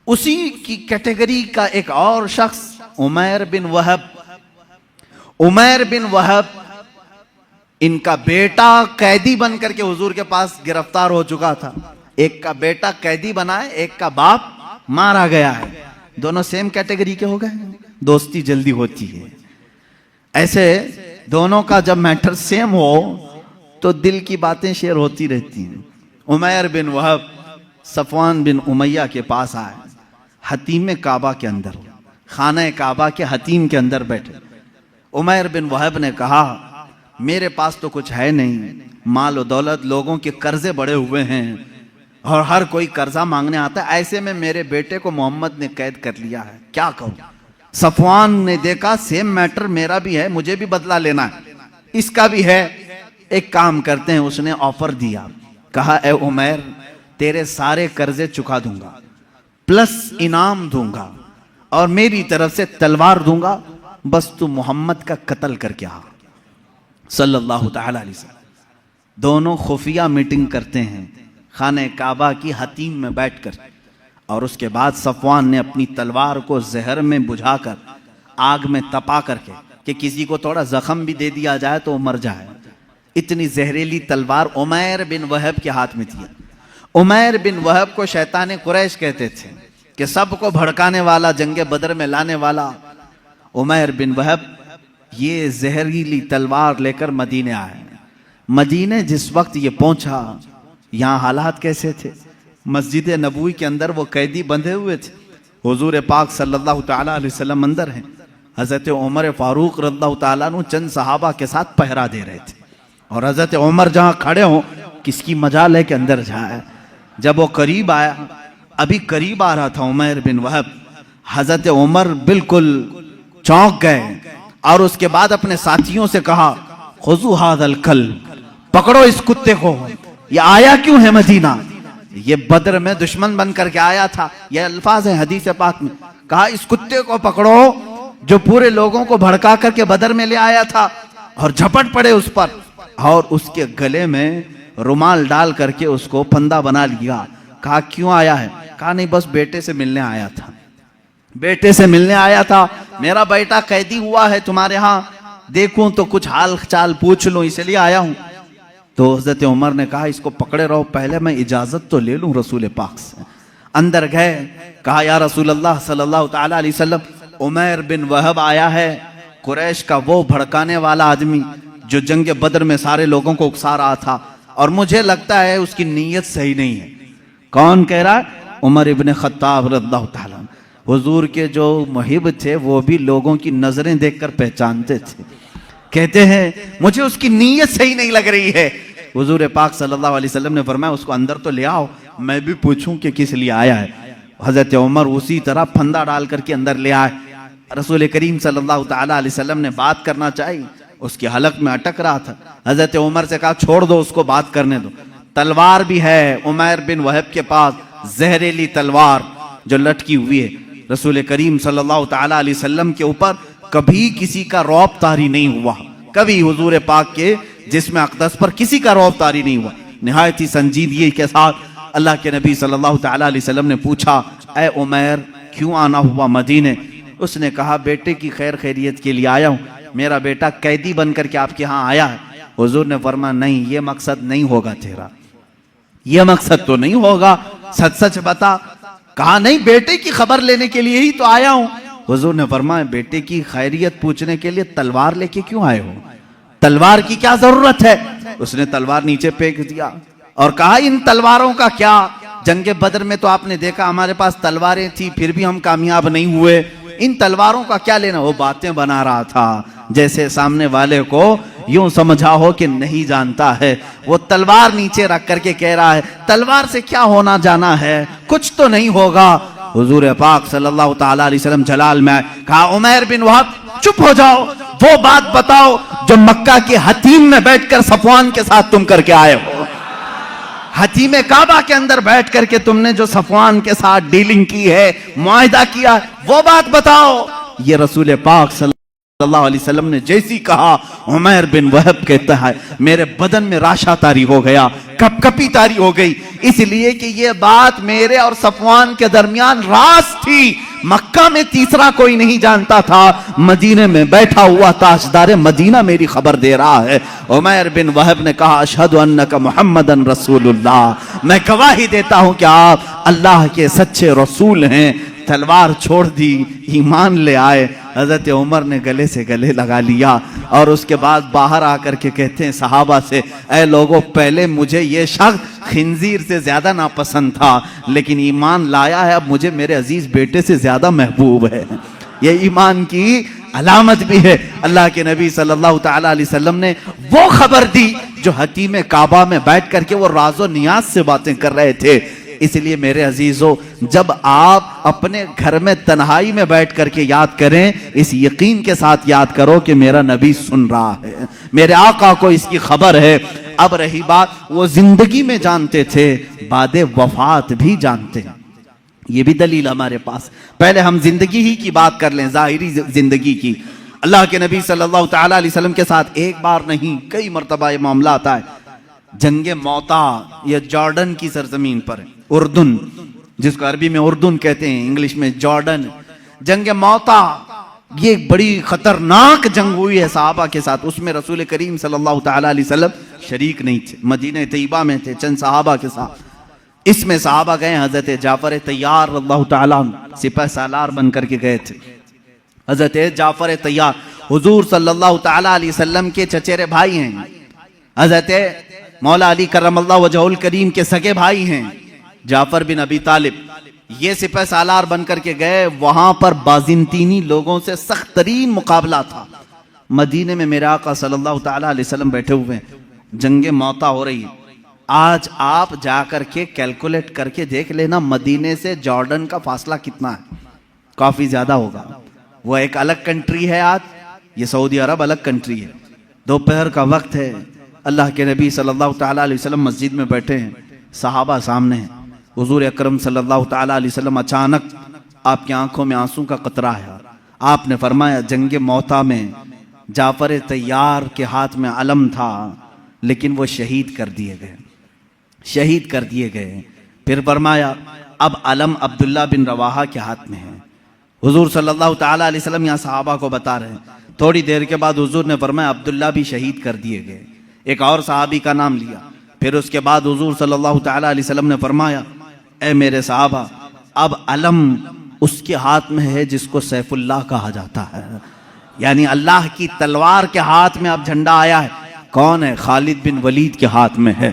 اسی کی کیٹیگری کا ایک اور شخص عمیر بن وہب. عمیر بن وہب ان کا بیٹا قیدی بن کر کے حضور کے پاس گرفتار ہو چکا تھا. ایک کا بیٹا قیدی بنا ہے, ایک کا باپ مارا گیا ہے. دونوں سیم کیٹیگری کے ہو گئے, دوستی جلدی ہوتی ہے. ایسے دونوں کا جب میٹر سیم ہو تو دل کی باتیں شیئر ہوتی رہتی ہیں. عمیر بن وہب صفوان بن امیہ کے پاس آئے, حتیم کعبہ کے اندر, خانہ کعبہ کے حتیم کے اندر بیٹھے. عمیر بن وہب نے کہا میرے پاس تو کچھ ہے نہیں, مال و دولت, لوگوں کے قرضے بڑے ہوئے ہیں اور ہر کوئی قرضہ مانگنے آتا ہے. ایسے میں میرے بیٹے کو محمد نے قید کر لیا ہے, کیا کہوں. صفوان نے دیکھا سیم میٹر میرا بھی ہے, مجھے بھی بدلہ لینا ہے, اس کا بھی ہے. ایک کام کرتے ہیں. اس نے آفر دیا, کہا اے عمیر تیرے سارے قرضے چکا دوں گا, پلس انعام دوں گا, اور میری طرف سے تلوار دوں گا, بس تو محمد کا قتل کر کے آ. صلی اللہ تعالی علیہ وسلم. دونوں خفیہ میٹنگ کرتے ہیں خانہ کعبہ کی حتیم میں بیٹھ کر, اور اس کے بعد صفوان نے اپنی تلوار کو زہر میں بجھا کر, آگ میں تپا کر کے, کہ کسی کو تھوڑا زخم بھی دے دیا جائے تو وہ مر جائے, اتنی زہریلی تلوار عمیر بن وہب کے ہاتھ میں تھی. عمیر بن وہب کو شیطان قریش کہتے تھے کہ سب کو بھڑکانے والا, جنگ بدر میں لانے والا. عمیر بن وہب یہ زہریلی تلوار لے کر مدینے آئے. مدینے جس وقت یہ پہنچا, یہاں حالات کیسے تھے؟ مسجد نبوی کے اندر وہ قیدی بندھے ہوئے تھے. حضور پاک صلی اللہ تعالیٰ علیہ وسلم اندر ہیں، حضرت عمر فاروق رضی اللہ تعالیٰ عنہ چند صحابہ کے ساتھ پہرا دے رہے تھے، اور حضرت عمر جہاں کھڑے ہوں کس کی مجال ہے کہ اندر جائے۔ جب وہ قریب آیا، ابھی قریب آ رہا تھا عمیر بن وہب، حضرت عمر بالکل چونک گئے اور اس کے بعد اپنے ساتھیوں سے کہا خذوا ھذا الکلب، پکڑو اس کتے کو، یہ آیا کیوں ہے مدینہ؟ یہ بدر میں دشمن بن کر کے آیا تھا، یہ الفاظ ہیں حدیث پاک میں، کہا اس کتے کو پکڑو جو پورے لوگوں کو بھڑکا کر کے بدر میں لے آیا تھا، اور جھپٹ پڑے اس پر اور اس کے گلے میں رومال ڈال کر کے اس کو پھندا بنا لیا۔ کہا کیوں آیا ہے؟ کہا نہیں بس بیٹے سے ملنے آیا تھا، بیٹے سے ملنے آیا تھا، میرا بیٹا قیدی ہوا ہے تمہارے ہاں، دیکھوں تو کچھ حال چال پوچھ لوں اس لیے آیا ہوں۔ تو حضرت عمر نے کہا اس کو پکڑے رہو، پہلے میں اجازت تو لے لوں رسول پاک سے۔ اندر گئے، کہا یا رسول اللہ صلی اللہ تعالیٰ علیہ وسلم، عمیر بن وہب آیا ہے، قریش کا وہ بھڑکانے والا آدمی جو جنگ بدر میں سارے لوگوں کو اکسا رہا تھا، اور مجھے لگتا ہے اس کی نیت صحیح نہیں ہے۔ کون کہہ رہا ہے؟ عمر ابن خطاب رضی اللہ تعالیٰ عنہ۔ حضور کے جو محب تھے وہ بھی لوگوں کی نظریں دیکھ کر پہچانتے تھے، کہتے ہیں مجھے اس کی نیت صحیح نہیں لگ رہی ہے۔ حضور پاک صلی اللہ علیہ وسلم نے فرمایا اس کو اندر تو لے آؤ، میں بھی پوچھوں کہ کس لیے آیا ہے۔ حضرت عمر اسی طرح پھندا ڈال کر کے اندر لے آئے۔ رسول کریم صلی اللہ تعالیٰ علیہ وسلم نے بات کرنا چاہی، اس کی حلق میں اٹک رہا تھا۔ حضرت عمر سے کہا چھوڑ دو اس کو، بات کرنے دو۔ تلوار بھی ہے عمیر بن وہب کے پاس، زہریلی تلوار جو لٹکی ہوئی ہے۔ رسول کریم صلی اللہ تعالیٰ علیہ وسلم کے اوپر کبھی کسی کا رعب طاری نہیں ہوا، کبھی حضور پاک کے جسم اقدس پر کسی کا رعب طاری نہیں ہوا۔ نہایت ہی سنجیدگی کے ساتھ اللہ کے نبی صلی اللہ تعالیٰ علیہ وسلم نے پوچھا اے عمیر کیوں آنا ہوا مدینے؟ اس نے کہا بیٹے کی خیر خیریت کے لیے آیا ہوں، میرا بیٹا قیدی بن کر کے آپ کے ہاں آیا ہے۔ حضور نے فرمایا نہیں، یہ مقصد نہیں ہوگا تیرا، یہ مقصد تو نہیں ہوگا، سچ سچ بتا۔ کہا نہیں، بیٹے کی خبر لینے کے لیے ہی تو آیا ہوں۔ حضور نے فرمایا بیٹے کی خیریت پوچھنے کے لیے تلوار لے کے کیوں آئے ہو؟ تلوار کی کیا ضرورت ہے؟ اس نے تلوار نیچے پھینک دیا اور کہا ان تلواروں کا کیا؟ جنگ بدر میں تو آپ نے دیکھا ہمارے پاس تلواریں تھی پھر بھی ہم کامیاب نہیں ہوئے، ان تلواروں کا کیا لینا؟ وہ باتیں بنا رہا تھا جیسے سامنے والے کو یوں سمجھا ہو کہ نہیں جانتا ہے۔ وہ تلوار نیچے رکھ کر کے کہہ رہا ہے تلوار سے کیا ہونا جانا ہے، کچھ تو نہیں ہوگا۔ حضور پاک صلی اللہ تعالیٰ علیہ وسلم جلال میں کہا عمیر بن وہب چپ ہو جاؤ، وہ بات بتاؤ جو مکہ کے حتیم میں بیٹھ کر صفوان کے ساتھ تم کر کے آئے ہو، حتیم کعبہ کے اندر بیٹھ کر کے تم نے جو صفوان کے ساتھ ڈیلنگ کی ہے، معاہدہ کیا، وہ بات بتاؤ۔ یہ رسول پاک صلی اللہ علیہ وسلم نے جیسی کہا، عمیر بن وہب کہتا ہے میرے بدن میں راشا طاری ہو گیا، کپ کپی طاری ہو گئی، اس لیے کہ یہ بات میرے اور صفوان کے درمیان راز تھی، مکہ میں تیسرا کوئی نہیں جانتا تھا، مدینے میں بیٹھا ہوا تاجدار مدینہ میری خبر دے رہا ہے۔ عمیر بن وہب نے کہا اشہد انک محمدن رسول اللہ، میں گواہی دیتا ہوں کہ آپ اللہ کے سچے رسول ہیں۔ تلوار چھوڑ دی، ایمان لے آئے۔ حضرت عمر نے گلے سے گلے لگا لیا اور اس کے بعد باہر آ کر کے کہتے ہیں صحابہ سے اے لوگوں، پہلے مجھے یہ شخص خنزیر سے زیادہ ناپسند تھا، لیکن ایمان لایا ہے، اب مجھے میرے عزیز بیٹے سے زیادہ محبوب ہے۔ یہ ایمان کی علامت بھی ہے۔ اللہ کے نبی صلی اللہ تعالیٰ علیہ وسلم نے وہ خبر دی جو حتیم کعبہ میں بیٹھ کر کے وہ راز و نیاز سے باتیں کر رہے تھے۔ اس لیے میرے عزیزو، جب آپ اپنے گھر میں تنہائی میں بیٹھ کر کے یاد کریں، اس یقین کے ساتھ یاد کرو کہ میرا نبی سن رہا ہے، میرے آقا کو اس کی خبر ہے۔ اب رہی بات، وہ زندگی میں جانتے تھے، بعد وفات بھی جانتے ہیں۔ یہ بھی دلیل ہمارے پاس۔ پہلے ہم زندگی ہی کی بات کر لیں، ظاہری زندگی کی۔ اللہ کے نبی صلی اللہ تعالیٰ علیہ وسلم کے ساتھ ایک بار نہیں کئی مرتبہ یہ معاملہ آتا ہے۔ جنگ موتا یہ جارڈن کی سرزمین پر ہے، اردن، جس کو عربی میں اردن کہتے ہیں، انگلش میں جارڈن۔ جنگ موتا یہ ایک بڑی خطرناک جنگ ہوئی ہے صحابہ کے ساتھ، اس میں رسول کریم صلی اللہ تعالیٰ علیہ وسلم شریک نہیں تھے، مدینہ طیبہ میں تھے چند صحابہ کے ساتھ۔ اس میں صحابہ گئے، حضرت جعفر طیار رضی اللہ تعالیٰ سپہ سالار بن کر کے گئے تھے۔ حضرت جعفر طیار حضور صلی اللہ تعالیٰ علیہ وسلم کے چچیرے بھائی ہیں، حضرت مولا علی کرم اللہ وجہہ الکریم کے سگے بھائی ہیں، جعفر بن ابی طالب۔ یہ سپہ سالار بن کر کے گئے، وہاں پر بازنطینی لوگوں سے سخت ترین مقابلہ تھا۔ مدینے میں میرے آقا صلی اللہ تعالیٰ علیہ وسلم بیٹھے ہوئے ہیں، جنگ موتا ہو رہی ہے۔ آج آپ جا کر کے کیلکولیٹ کر کے دیکھ لینا مدینے سے جارڈن کا فاصلہ کتنا ہے، کافی زیادہ ہوگا۔ وہ ایک الگ کنٹری ہے، آج یہ سعودی عرب الگ کنٹری ہے۔ دوپہر کا وقت ہے، اللہ کے نبی صلی اللہ تعالیٰ علیہ وسلم مسجد میں بیٹھے ہیں، صحابہ سامنے ہیں۔ حضور اکرم صلی اللہ تعالیٰ علیہ وسلم اچانک آپ کی آنکھوں میں آنسوں کا قطرہ ہے۔ آپ نے فرمایا جنگ موتا میں جعفر طیار کے ہاتھ میں علم تھا، لیکن وہ شہید کر دیے گئے، شہید کر دیے گئے۔ پھر فرمایا اب علم عبداللہ بن رواحہ کے ہاتھ میں ہے۔ حضور صلی اللہ تعالیٰ علیہ وسلم یہاں صحابہ کو بتا رہے ہیں۔ تھوڑی دیر کے بعد حضور نے فرمایا عبداللہ بھی شہید کر دیے گئے، ایک اور صحابی کا نام لیا۔ پھر اس کے بعد حضور صلی اللہ تعالیٰ علیہ وسلم نے فرمایا اے میرے صحابہ، اب علم اس کے ہاتھ میں ہے جس کو سیف اللہ کہا جاتا ہے، یعنی اللہ کی تلوار کے ہاتھ میں اب جھنڈا آیا ہے۔ کون ہے؟ خالد بن ولید کے ہاتھ میں ہے۔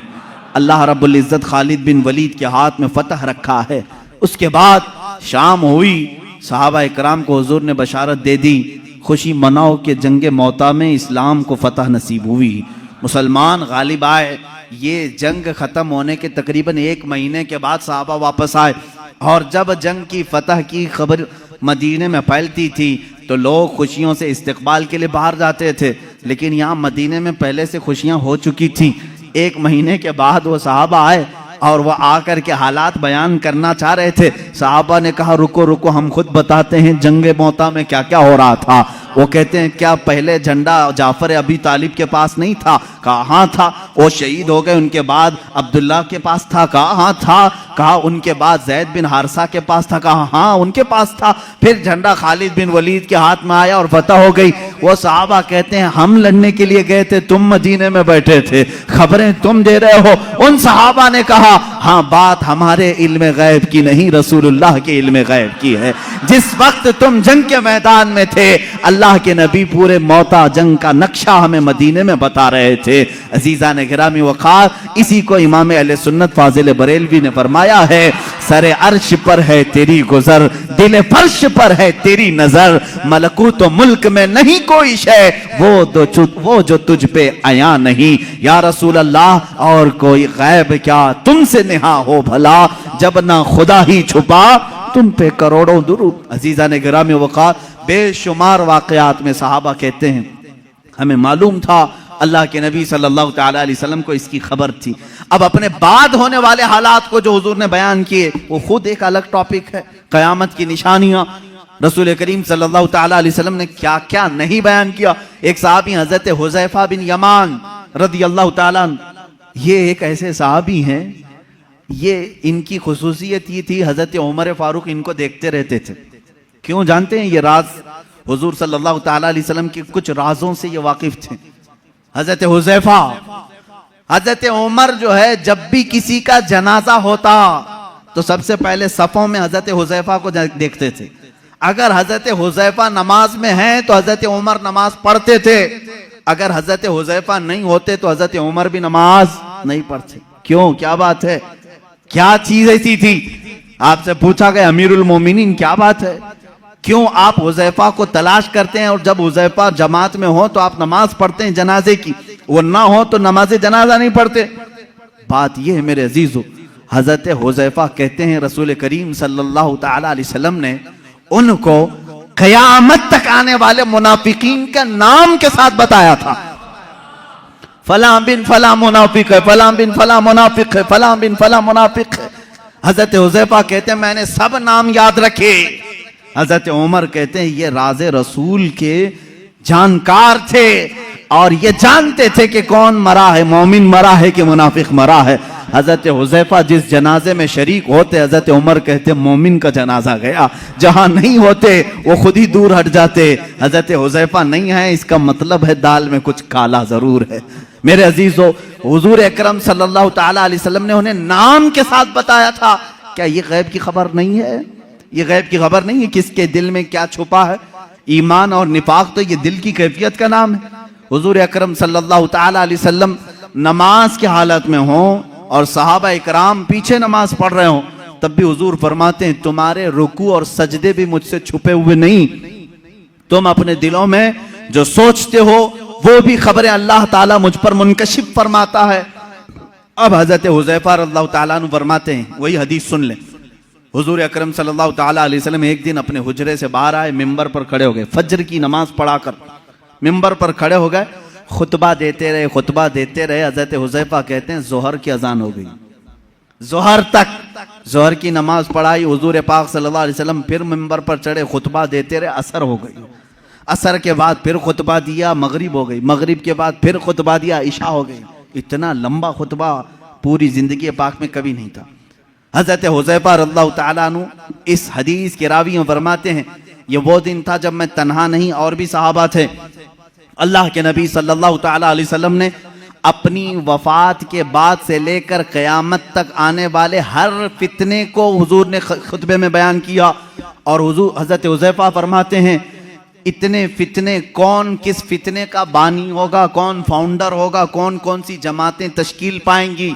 اللہ رب العزت خالد بن ولید کے ہاتھ میں فتح رکھا ہے۔ اس کے بعد شام ہوئی، صحابہ اکرام کو حضور نے بشارت دے دی، خوشی مناؤ کہ جنگ موتا میں اسلام کو فتح نصیب ہوئی، مسلمان غالب آئے۔ یہ جنگ ختم ہونے کے تقریباً 1 مہینے کے بعد صحابہ واپس آئے، اور جب جنگ کی فتح کی خبر مدینے میں پھیلتی تھی تو لوگ خوشیوں سے استقبال کے لیے باہر جاتے تھے، لیکن یہاں مدینے میں پہلے سے خوشیاں ہو چکی تھیں۔ 1 مہینے کے بعد وہ صحابہ آئے اور وہ آ کر کے حالات بیان کرنا چاہ رہے تھے۔ صحابہ نے کہا رکو رکو، ہم خود بتاتے ہیں جنگ موتا میں کیا کیا ہو رہا تھا۔ وہ کہتے ہیں کیا پہلے جھنڈا جعفر ابی طالب کے پاس نہیں تھا؟ کہا ہاں تھا، وہ شہید ہو گئے، ان کے بعد عبداللہ کے پاس تھا؟ کہا ہاں تھا۔ کہا ان کے بعد زید بن حارثہ کے پاس تھا؟ کہا ہاں ان کے پاس تھا۔ پھر جھنڈا خالد بن ولید کے ہاتھ میں آیا اور فتح ہو گئی۔ وہ صحابہ کہتے ہیں ہم لڑنے کے لیے گئے تھے، تم مدینے میں بیٹھے تھے، خبریں تم دے رہے ہو۔ ان صحابہ نے کہا ہاں بات ہمارے علم غیب کی نہیں، رسول اللہ کے علم غیب کی ہے۔ جس وقت تم جنگ کے میدان میں تھے، اللہ کے نبی پورے موتا جنگ کا نقشہ ہمیں مدینے میں بتا رہے تھے۔ عزیزان گرامی وقار، اسی کو امام اہل سنت فاضل بریلوی نے فرمایا ہے، سر عرش پر ہے تیری گزر، دل فرش پر ہے تیری نظر، ملکوت و ملک میں نہیں کوئی شے، وہ جو تجھ پہ عیاں نہیں۔ یا رسول اللہ، اور کوئی غیب کیا تم سے نہا ہو بھلا، جب نہ خدا ہی چھپا تم پہ کروڑوں درود۔ عزیزان گرامی وقار، بے شمار واقعات میں صحابہ کہتے ہیں ہمیں معلوم تھا، اللہ کے نبی صلی اللہ تعالیٰ علیہ وسلم کو اس کی خبر تھی۔ اب اپنے بعد ہونے والے حالات کو جو حضور نے بیان کیے وہ خود ایک الگ ٹاپک ہے، قیامت کی نشانیاں۔ رسول کریم صلی اللہ تعالیٰ علیہ وسلم نے کیا کیا نہیں بیان کیا۔ ایک صحابی حضرت حذیفہ بن یمان رضی اللہ تعالیٰ عنہ، یہ ایک ایسے صحابی ہیں، یہ ان کی خصوصیت یہ تھی حضرت عمر فاروق ان کو دیکھتے رہتے تھے۔ کیوں جانتے ہیں؟ یہ راز حضور صلی اللہ تعالیٰ علیہ وسلم کے کچھ رازوں سے یہ واقف تھے۔ حضرت حذیفہ، حضرت عمر جو ہے جب بھی کسی کا جنازہ ہوتا تو سب سے پہلے صفوں میں حضرت حذیفہ کو دیکھتے تھے۔ اگر حضرت حذیفہ نماز میں ہیں تو حضرت عمر نماز پڑھتے تھے، اگر حضرت حذیفہ نہیں ہوتے تو حضرت عمر بھی نماز نہیں پڑھتے۔ کیوں؟ کیا بات ہے؟ کیا چیز ایسی تھی؟ آپ سے پوچھا گیا امیر المومنین کیا بات ہے؟ کیوں آپ حذیفہ کو تلاش کرتے ہیں اور جب حذیفہ جماعت میں ہو تو آپ نماز پڑھتے ہیں جنازے کی، وہ نہ ہو تو نماز جنازہ نہیں پڑھتے؟ بات یہ ہے میرے عزیزو، حضرت حذیفہ کہتے ہیں رسول کریم صلی اللہ تعالیٰ علیہ وسلم نے ان کو قیامت تک آنے والے منافقین کا نام کے ساتھ بتایا تھا۔ فلاں بن فلاں منافق ہے، فلاں بن فلاں منافق ہے، فلاں بن فلاں منافق ہے۔ حضرت حذیفہ کہتے ہیں میں نے سب نام یاد رکھے۔ حضرت عمر کہتے ہیں یہ راز رسول کے جانکار تھے اور یہ جانتے تھے کہ کون مرا ہے، مومن مرا ہے کہ منافق مرا ہے۔ حضرت حذیفہ جس جنازے میں شریک ہوتے، حضرت عمر کہتے مومن کا جنازہ گیا، جہاں نہیں ہوتے وہ خود ہی دور ہٹ جاتے۔ حضرت حذیفہ نہیں ہے اس کا مطلب ہے دال میں کچھ کالا ضرور ہے۔ میرے عزیزو، حضور اکرم صلی اللہ تعالیٰ علیہ وسلم نے انہیں نام کے ساتھ بتایا تھا۔ کیا یہ غیب کی خبر نہیں ہے؟ یہ غیب کی خبر نہیں ہے کس کے دل میں کیا چھپا ہے؟ ایمان اور نفاق تو یہ دل کی کیفیت کا نام ہے۔ حضور اکرم صلی اللہ تعالیٰ علیہ وسلم نماز کی حالت میں ہوں اور صحابہ اکرام پیچھے نماز پڑھ رہے ہوں تب بھی حضور فرماتے ہیں تمہارے رکوع اور سجدے بھی مجھ سے چھپے ہوئے نہیں، تم اپنے دلوں میں جو سوچتے ہو وہ بھی خبریں اللہ تعالیٰ مجھ پر منکشف فرماتا ہے۔ اب حضرت حذیفہ رضی اللہ تعالیٰ عنہ فرماتے ہیں، وہی حدیث سن لیں، حضور اکرم صلی اللہ تعالیٰ علیہ وسلم ایک دن اپنے حجرے سے باہر آئے، ممبر پر کھڑے ہو گئے، فجر کی نماز پڑھا کر ممبر پر کھڑے ہو گئے، خطبہ دیتے رہے۔ حضرت حذیفہ کہتے ہیں ظہر کی اذان ہو گئی، ظہر تک ظہر کی نماز پڑھائی، حضور پاک صلی اللہ علیہ وسلم پھر ممبر پر چڑھے، خطبہ دیتے رہے، عصر ہو گئی، عصر کے بعد پھر خطبہ دیا، مغرب ہو گئی، مغرب کے بعد پھر خطبہ دیا، عشاء ہو گئی۔ اتنا لمبا خطبہ پوری زندگی پاک میں کبھی نہیں تھا۔ حضرت حذیفہ رضی اللہ تعالیٰ عنہ اس حدیث کے راوی میں فرماتے ہیں یہ وہ دن تھا جب میں تنہا نہیں اور بھی صحابہ تھے، اللہ کے نبی صلی اللہ تعالیٰ علیہ وسلم نے اپنی وفات کے بعد سے لے کر قیامت تک آنے والے ہر فتنے کو حضور نے خطبے میں بیان کیا، اور حضرت حذیفہ فرماتے ہیں اتنے فتنے، کون کس فتنے کا بانی ہوگا، کون فاؤنڈر ہوگا، کون سی جماعتیں تشکیل پائیں گی،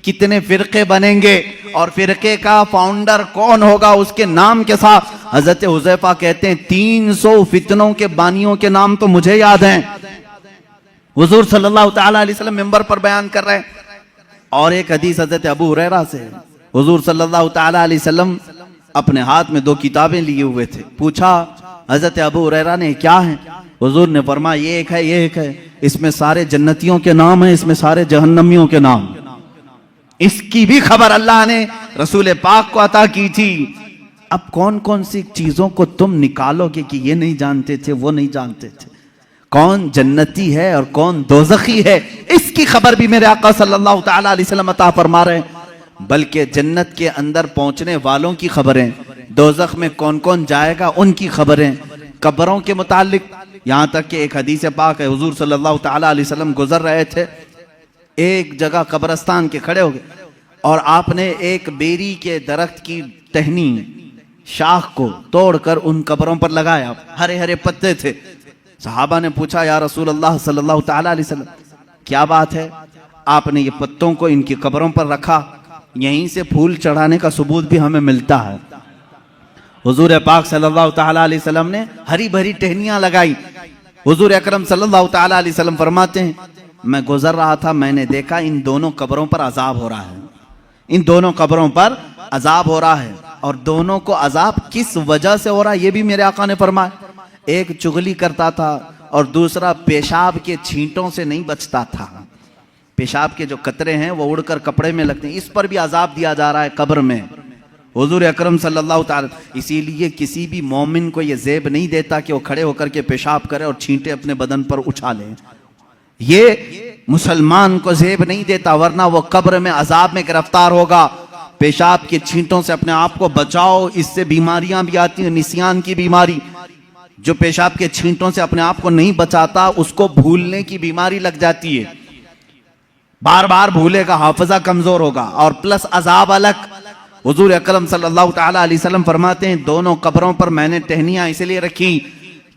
کتنے فرقے بنیں گے، اور فرقے کا فاؤنڈر کون ہوگا اس کے نام کے ساتھ حضرت حذیفہ کہتے ہیں 300 فتنوں کے بانیوں کے نام تو مجھے یاد ہیں، حضور صلی اللہ تعالیٰ علیہ وسلم ممبر پر بیان کر رہے ہیں۔ اور ایک حدیث حضرت ابو ہریرہ سے، حضور صلی اللہ تعالیٰ علیہ وسلم اپنے ہاتھ میں 2 کتابیں لیے ہوئے تھے، پوچھا حضرت ابو ہریرہ نے کیا ہیں؟ حضور نے فرمایا یہ ایک ہے، یہ ایک ہے، اس میں سارے جنتیوں کے نام ہیں، اس میں سارے جہنمیوں کے نام، اس کی بھی خبر اللہ نے رسول پاک کو عطا کی تھی۔ اب کون سی چیزوں کو تم نکالو گے کہ یہ نہیں جانتے تھے، وہ نہیں جانتے تھے، کون جنتی ہے اور کون دوزخی ہے، اس کی خبر بھی میرے آقا صلی اللہ تعالیٰ علیہ وسلم عطا فرما رہے ہیں، بلکہ جنت کے اندر پہنچنے والوں کی خبریں، دوزخ میں کون جائے گا ان کی خبریں، قبروں کے متعلق، یہاں تک کہ ایک حدیث پاک ہے حضور صلی اللہ تعالیٰ علیہ وسلم گزر رہے تھے، ایک جگہ قبرستان کے کھڑے ہو گئے اور آپ نے ایک بیری کے درخت کی ٹہنی شاخ کو توڑ کر ان قبروں پر لگایا، ہرے ہرے پتے تھے۔ صحابہ نے پوچھا یا رسول اللہ صلی اللہ تعالیٰ علیہ وسلم کیا بات ہے؟ آپ نے یہ پتوں کو ان کی قبروں پر رکھا، یہیں سے پھول چڑھانے کا ثبوت بھی ہمیں ملتا ہے۔ حضور پاک صلی اللہ تعالیٰ علیہ وسلم نے ہری بھری ٹہنیاں لگائی۔ حضور اکرم صلی اللہ تعالیٰ علیہ وسلم فرماتے ہیں میں گزر رہا تھا، میں نے دیکھا ان دونوں قبروں پر عذاب ہو رہا ہے، ان دونوں قبروں پر عذاب ہو رہا ہے، اور دونوں کو عذاب کس وجہ سے ہو رہا ہے یہ بھی میرے آقا نے فرمایا، ایک چغلی کرتا تھا اور دوسرا پیشاب کے چھینٹوں سے نہیں بچتا تھا، پیشاب کے جو قطرے ہیں وہ اڑ کر کپڑے میں لگتے ہیں، اس پر بھی عذاب دیا جا رہا ہے قبر میں۔ حضور اکرم صلی اللہ تعالیٰ، اسی لیے کسی بھی مومن کو یہ زیب نہیں دیتا کہ وہ کھڑے ہو کر کے پیشاب کرے اور چھینٹے اپنے بدن پر اچھالے، یہ مسلمان کو زیب نہیں دیتا، ورنہ وہ قبر میں عذاب میں گرفتار ہوگا۔ پیشاب کے چھینٹوں سے اپنے آپ کو بچاؤ، اس سے بیماریاں بھی آتی ہیں، نسیان کی بیماری، جو پیشاب کے چھینٹوں سے اپنے آپ کو نہیں بچاتا اس کو بھولنے کی بیماری لگ جاتی ہے، بار بار بھولے گا، حافظہ کمزور ہوگا، اور پلس عذاب الگ۔ حضور اکرم صلی اللہ تعالیٰ علیہ وسلم فرماتے ہیں دونوں قبروں پر میں نے ٹہنیاں اس لیے رکھی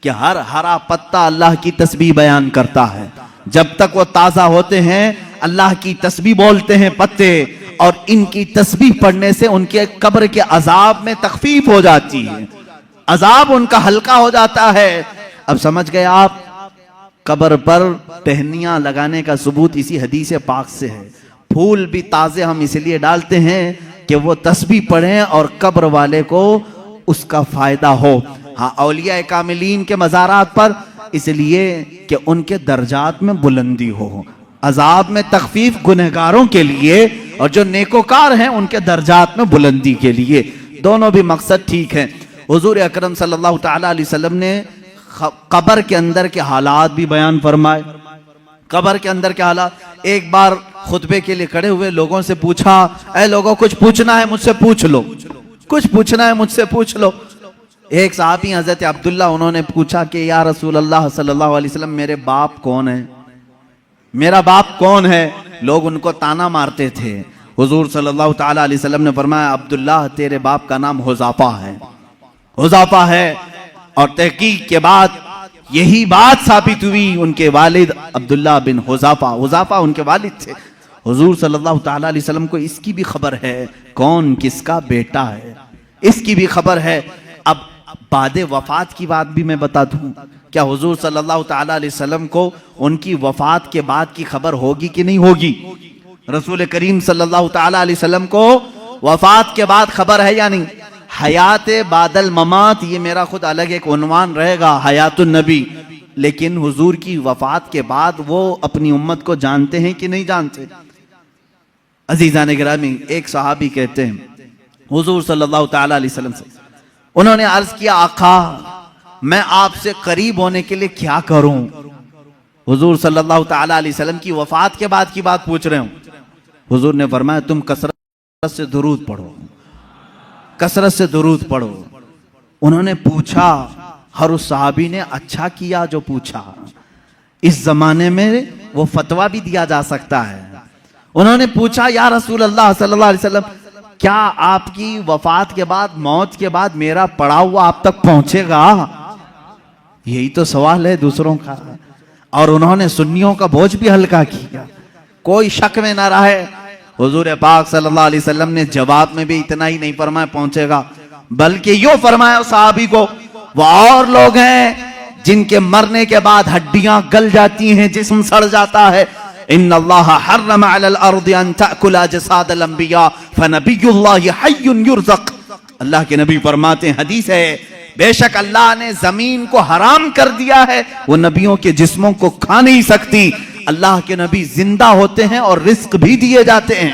کہ ہر ہرا پتا اللہ کی تسبیح بیان کرتا ہے، جب تک وہ تازہ ہوتے ہیں اللہ کی تسبیح بولتے ہیں پتے، اور ان کی تسبیح پڑھنے سے ان کے قبر کے عذاب میں تخفیف ہو جاتی ہے، عذاب ان کا ہلکا ہو جاتا ہے۔ اب سمجھ گئے آپ، قبر پر ٹہنیاں لگانے کا ثبوت اسی حدیث پاک سے ہے۔ پھول بھی تازے ہم اس لیے ڈالتے ہیں کہ وہ تسبیح پڑھیں اور قبر والے کو اس کا فائدہ ہو۔ ہاں اولیاء کاملین کے مزارات پر اس لیے کہ ان کے درجات میں بلندی ہو، عذاب میں تخفیف گنہگاروں کے لیے، اور جو نیکوکار ہیں ان کے درجات میں بلندی کے لیے، دونوں بھی مقصد ٹھیک ہیں۔ حضور اکرم صلی اللہ تعالیٰ علیہ وسلم نے قبر کے اندر کے حالات بھی بیان فرمائے، قبر کے اندر کے حالات۔ ایک بار خطبے کے لیے کھڑے ہوئے لوگوں سے پوچھا اے لوگوں کچھ پوچھنا ہے مجھ سے پوچھ لو، کچھ پوچھنا ہے مجھ سے پوچھ لو۔ ایک صحابی حضرت عبداللہ انہوں نے پوچھا کہ یا رسول اللہ صلی اللہ علیہ وسلم میرے باپ کون ہیں، میرا باپ کون ہے؟ لوگ ان کو تانا مارتے تھے۔ حضور صلی اللہ تعالیٰ علیہ وسلم نے فرمایا عبداللہ تیرے باپ کا نام حذافہ ہے، حذافہ ہے، اور تحقیق کے بعد یہی بات ثابت ہوئی، ان کے والد عبداللہ بن حذافہ، حذافہ ان کے والد تھے، حضور صلی اللہ تعالیٰ علیہ وسلم کو اس کی بھی خبر ہے کون کس کا بیٹا ہے، اس کی بھی خبر ہے۔ اب بعد وفات کی بات بھی میں بتا دوں، کیا حضور صلی اللہ تعالیٰ علیہ وسلم کو ان کی وفات کے بعد کی خبر ہوگی کہ نہیں ہوگی؟ رسول کریم صلی اللہ تعالیٰ علیہ وسلم کو وفات کے بعد خبر ہے یا نہیں؟ حیات بعد الممات، یہ میرا خود الگ ایک عنوان رہے گا، حیات النبی۔ لیکن حضور کی وفات کے بعد وہ اپنی امت کو جانتے ہیں کہ نہیں جانتے؟ عزیزان گرامی، ایک صحابی کہتے ہیں حضور صلی اللہ تعالیٰ علیہ وسلم سے، انہوں نے عرض کیا آقا میں آپ سے قریب ہونے کے لیے کیا کروں؟ حضور صلی اللہ تعالیٰ علیہ وسلم کی وفات کے بعد کی بات پوچھ رہے ہوں۔ حضور نے فرمایا تم کثرت سے درود پڑھو، کثرت سے درود پڑھو۔ انہوں نے پوچھا، ہر اس صحابی نے اچھا کیا جو پوچھا، اس زمانے میں وہ فتویٰ بھی دیا جا سکتا ہے۔ انہوں نے پوچھا یا رسول اللہ صلی اللہ علیہ وسلم کیا آپ کی وفات کے بعد، موت کے بعد میرا پڑا ہوا آپ تک پہنچے گا؟ یہی تو سوال ہے دوسروں کا، اور انہوں نے سنیوں کا بوجھ بھی ہلکا کیا، کوئی شک میں نہ رہے۔ حضور پاک صلی اللہ علیہ وسلم نے جواب میں بھی اتنا ہی نہیں فرمایا پہنچے گا، بلکہ یوں فرمایا صحابی کو، وہ اور لوگ ہیں جن کے مرنے کے بعد ہڈیاں گل جاتی ہیں، جسم سڑ جاتا ہے۔ ان اللہ حرم علی الارض ان تأکل اجساد الانبیاء فنبی اللہ حی یرزق۔ اللہ کے نبی فرماتے ہیں، حدیث ہے، بے شک اللہ نے زمین کو حرام کر دیا ہے، وہ نبیوں کے جسموں کو کھا نہیں سکتی۔ اللہ کے نبی زندہ ہوتے ہیں اور رزق بھی دیے جاتے ہیں،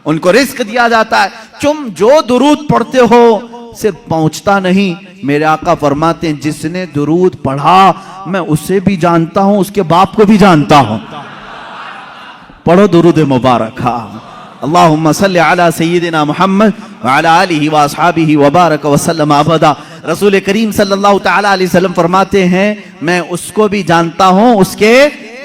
ان کو رزق دیا جاتا ہے۔ تم جو درود پڑھتے ہو صرف پہنچتا نہیں، میرے آقا فرماتے ہیں جس نے درود پڑھا میں اسے بھی جانتا ہوں، اس کے باپ کو بھی جانتا ہوں۔ پڑھو درود مبارک، اللہم صلی علی سیدنا محمد وعلی آلہ واصحابہ وبارک وسلم ابدا۔ رسول کریم صلی اللہ تعالی علیہ وسلم فرماتے ہیں میں اس کو بھی جانتا ہوں، اس کے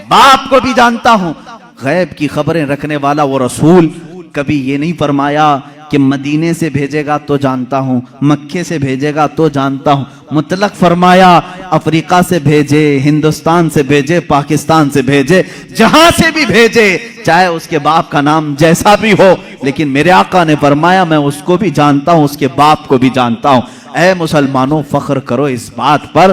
باپ کو بھی جانتا ہوں۔ غیب کی خبریں رکھنے والا وہ رسول کبھی یہ نہیں فرمایا کہ مدینے سے بھیجے گا تو جانتا ہوں، مکے سے بھیجے گا تو جانتا ہوں، مطلق فرمایا افریقہ سے بھیجے، ہندوستان سے بھیجے، پاکستان سے بھیجے، جہاں سے بھی بھیجے، چاہے اس کے باپ کا نام جیسا بھی ہو، لیکن میرے آقا نے فرمایا میں اس کو بھی جانتا ہوں، اس کے باپ کو بھی جانتا ہوں۔ اے مسلمانوں فخر کرو اس بات پر،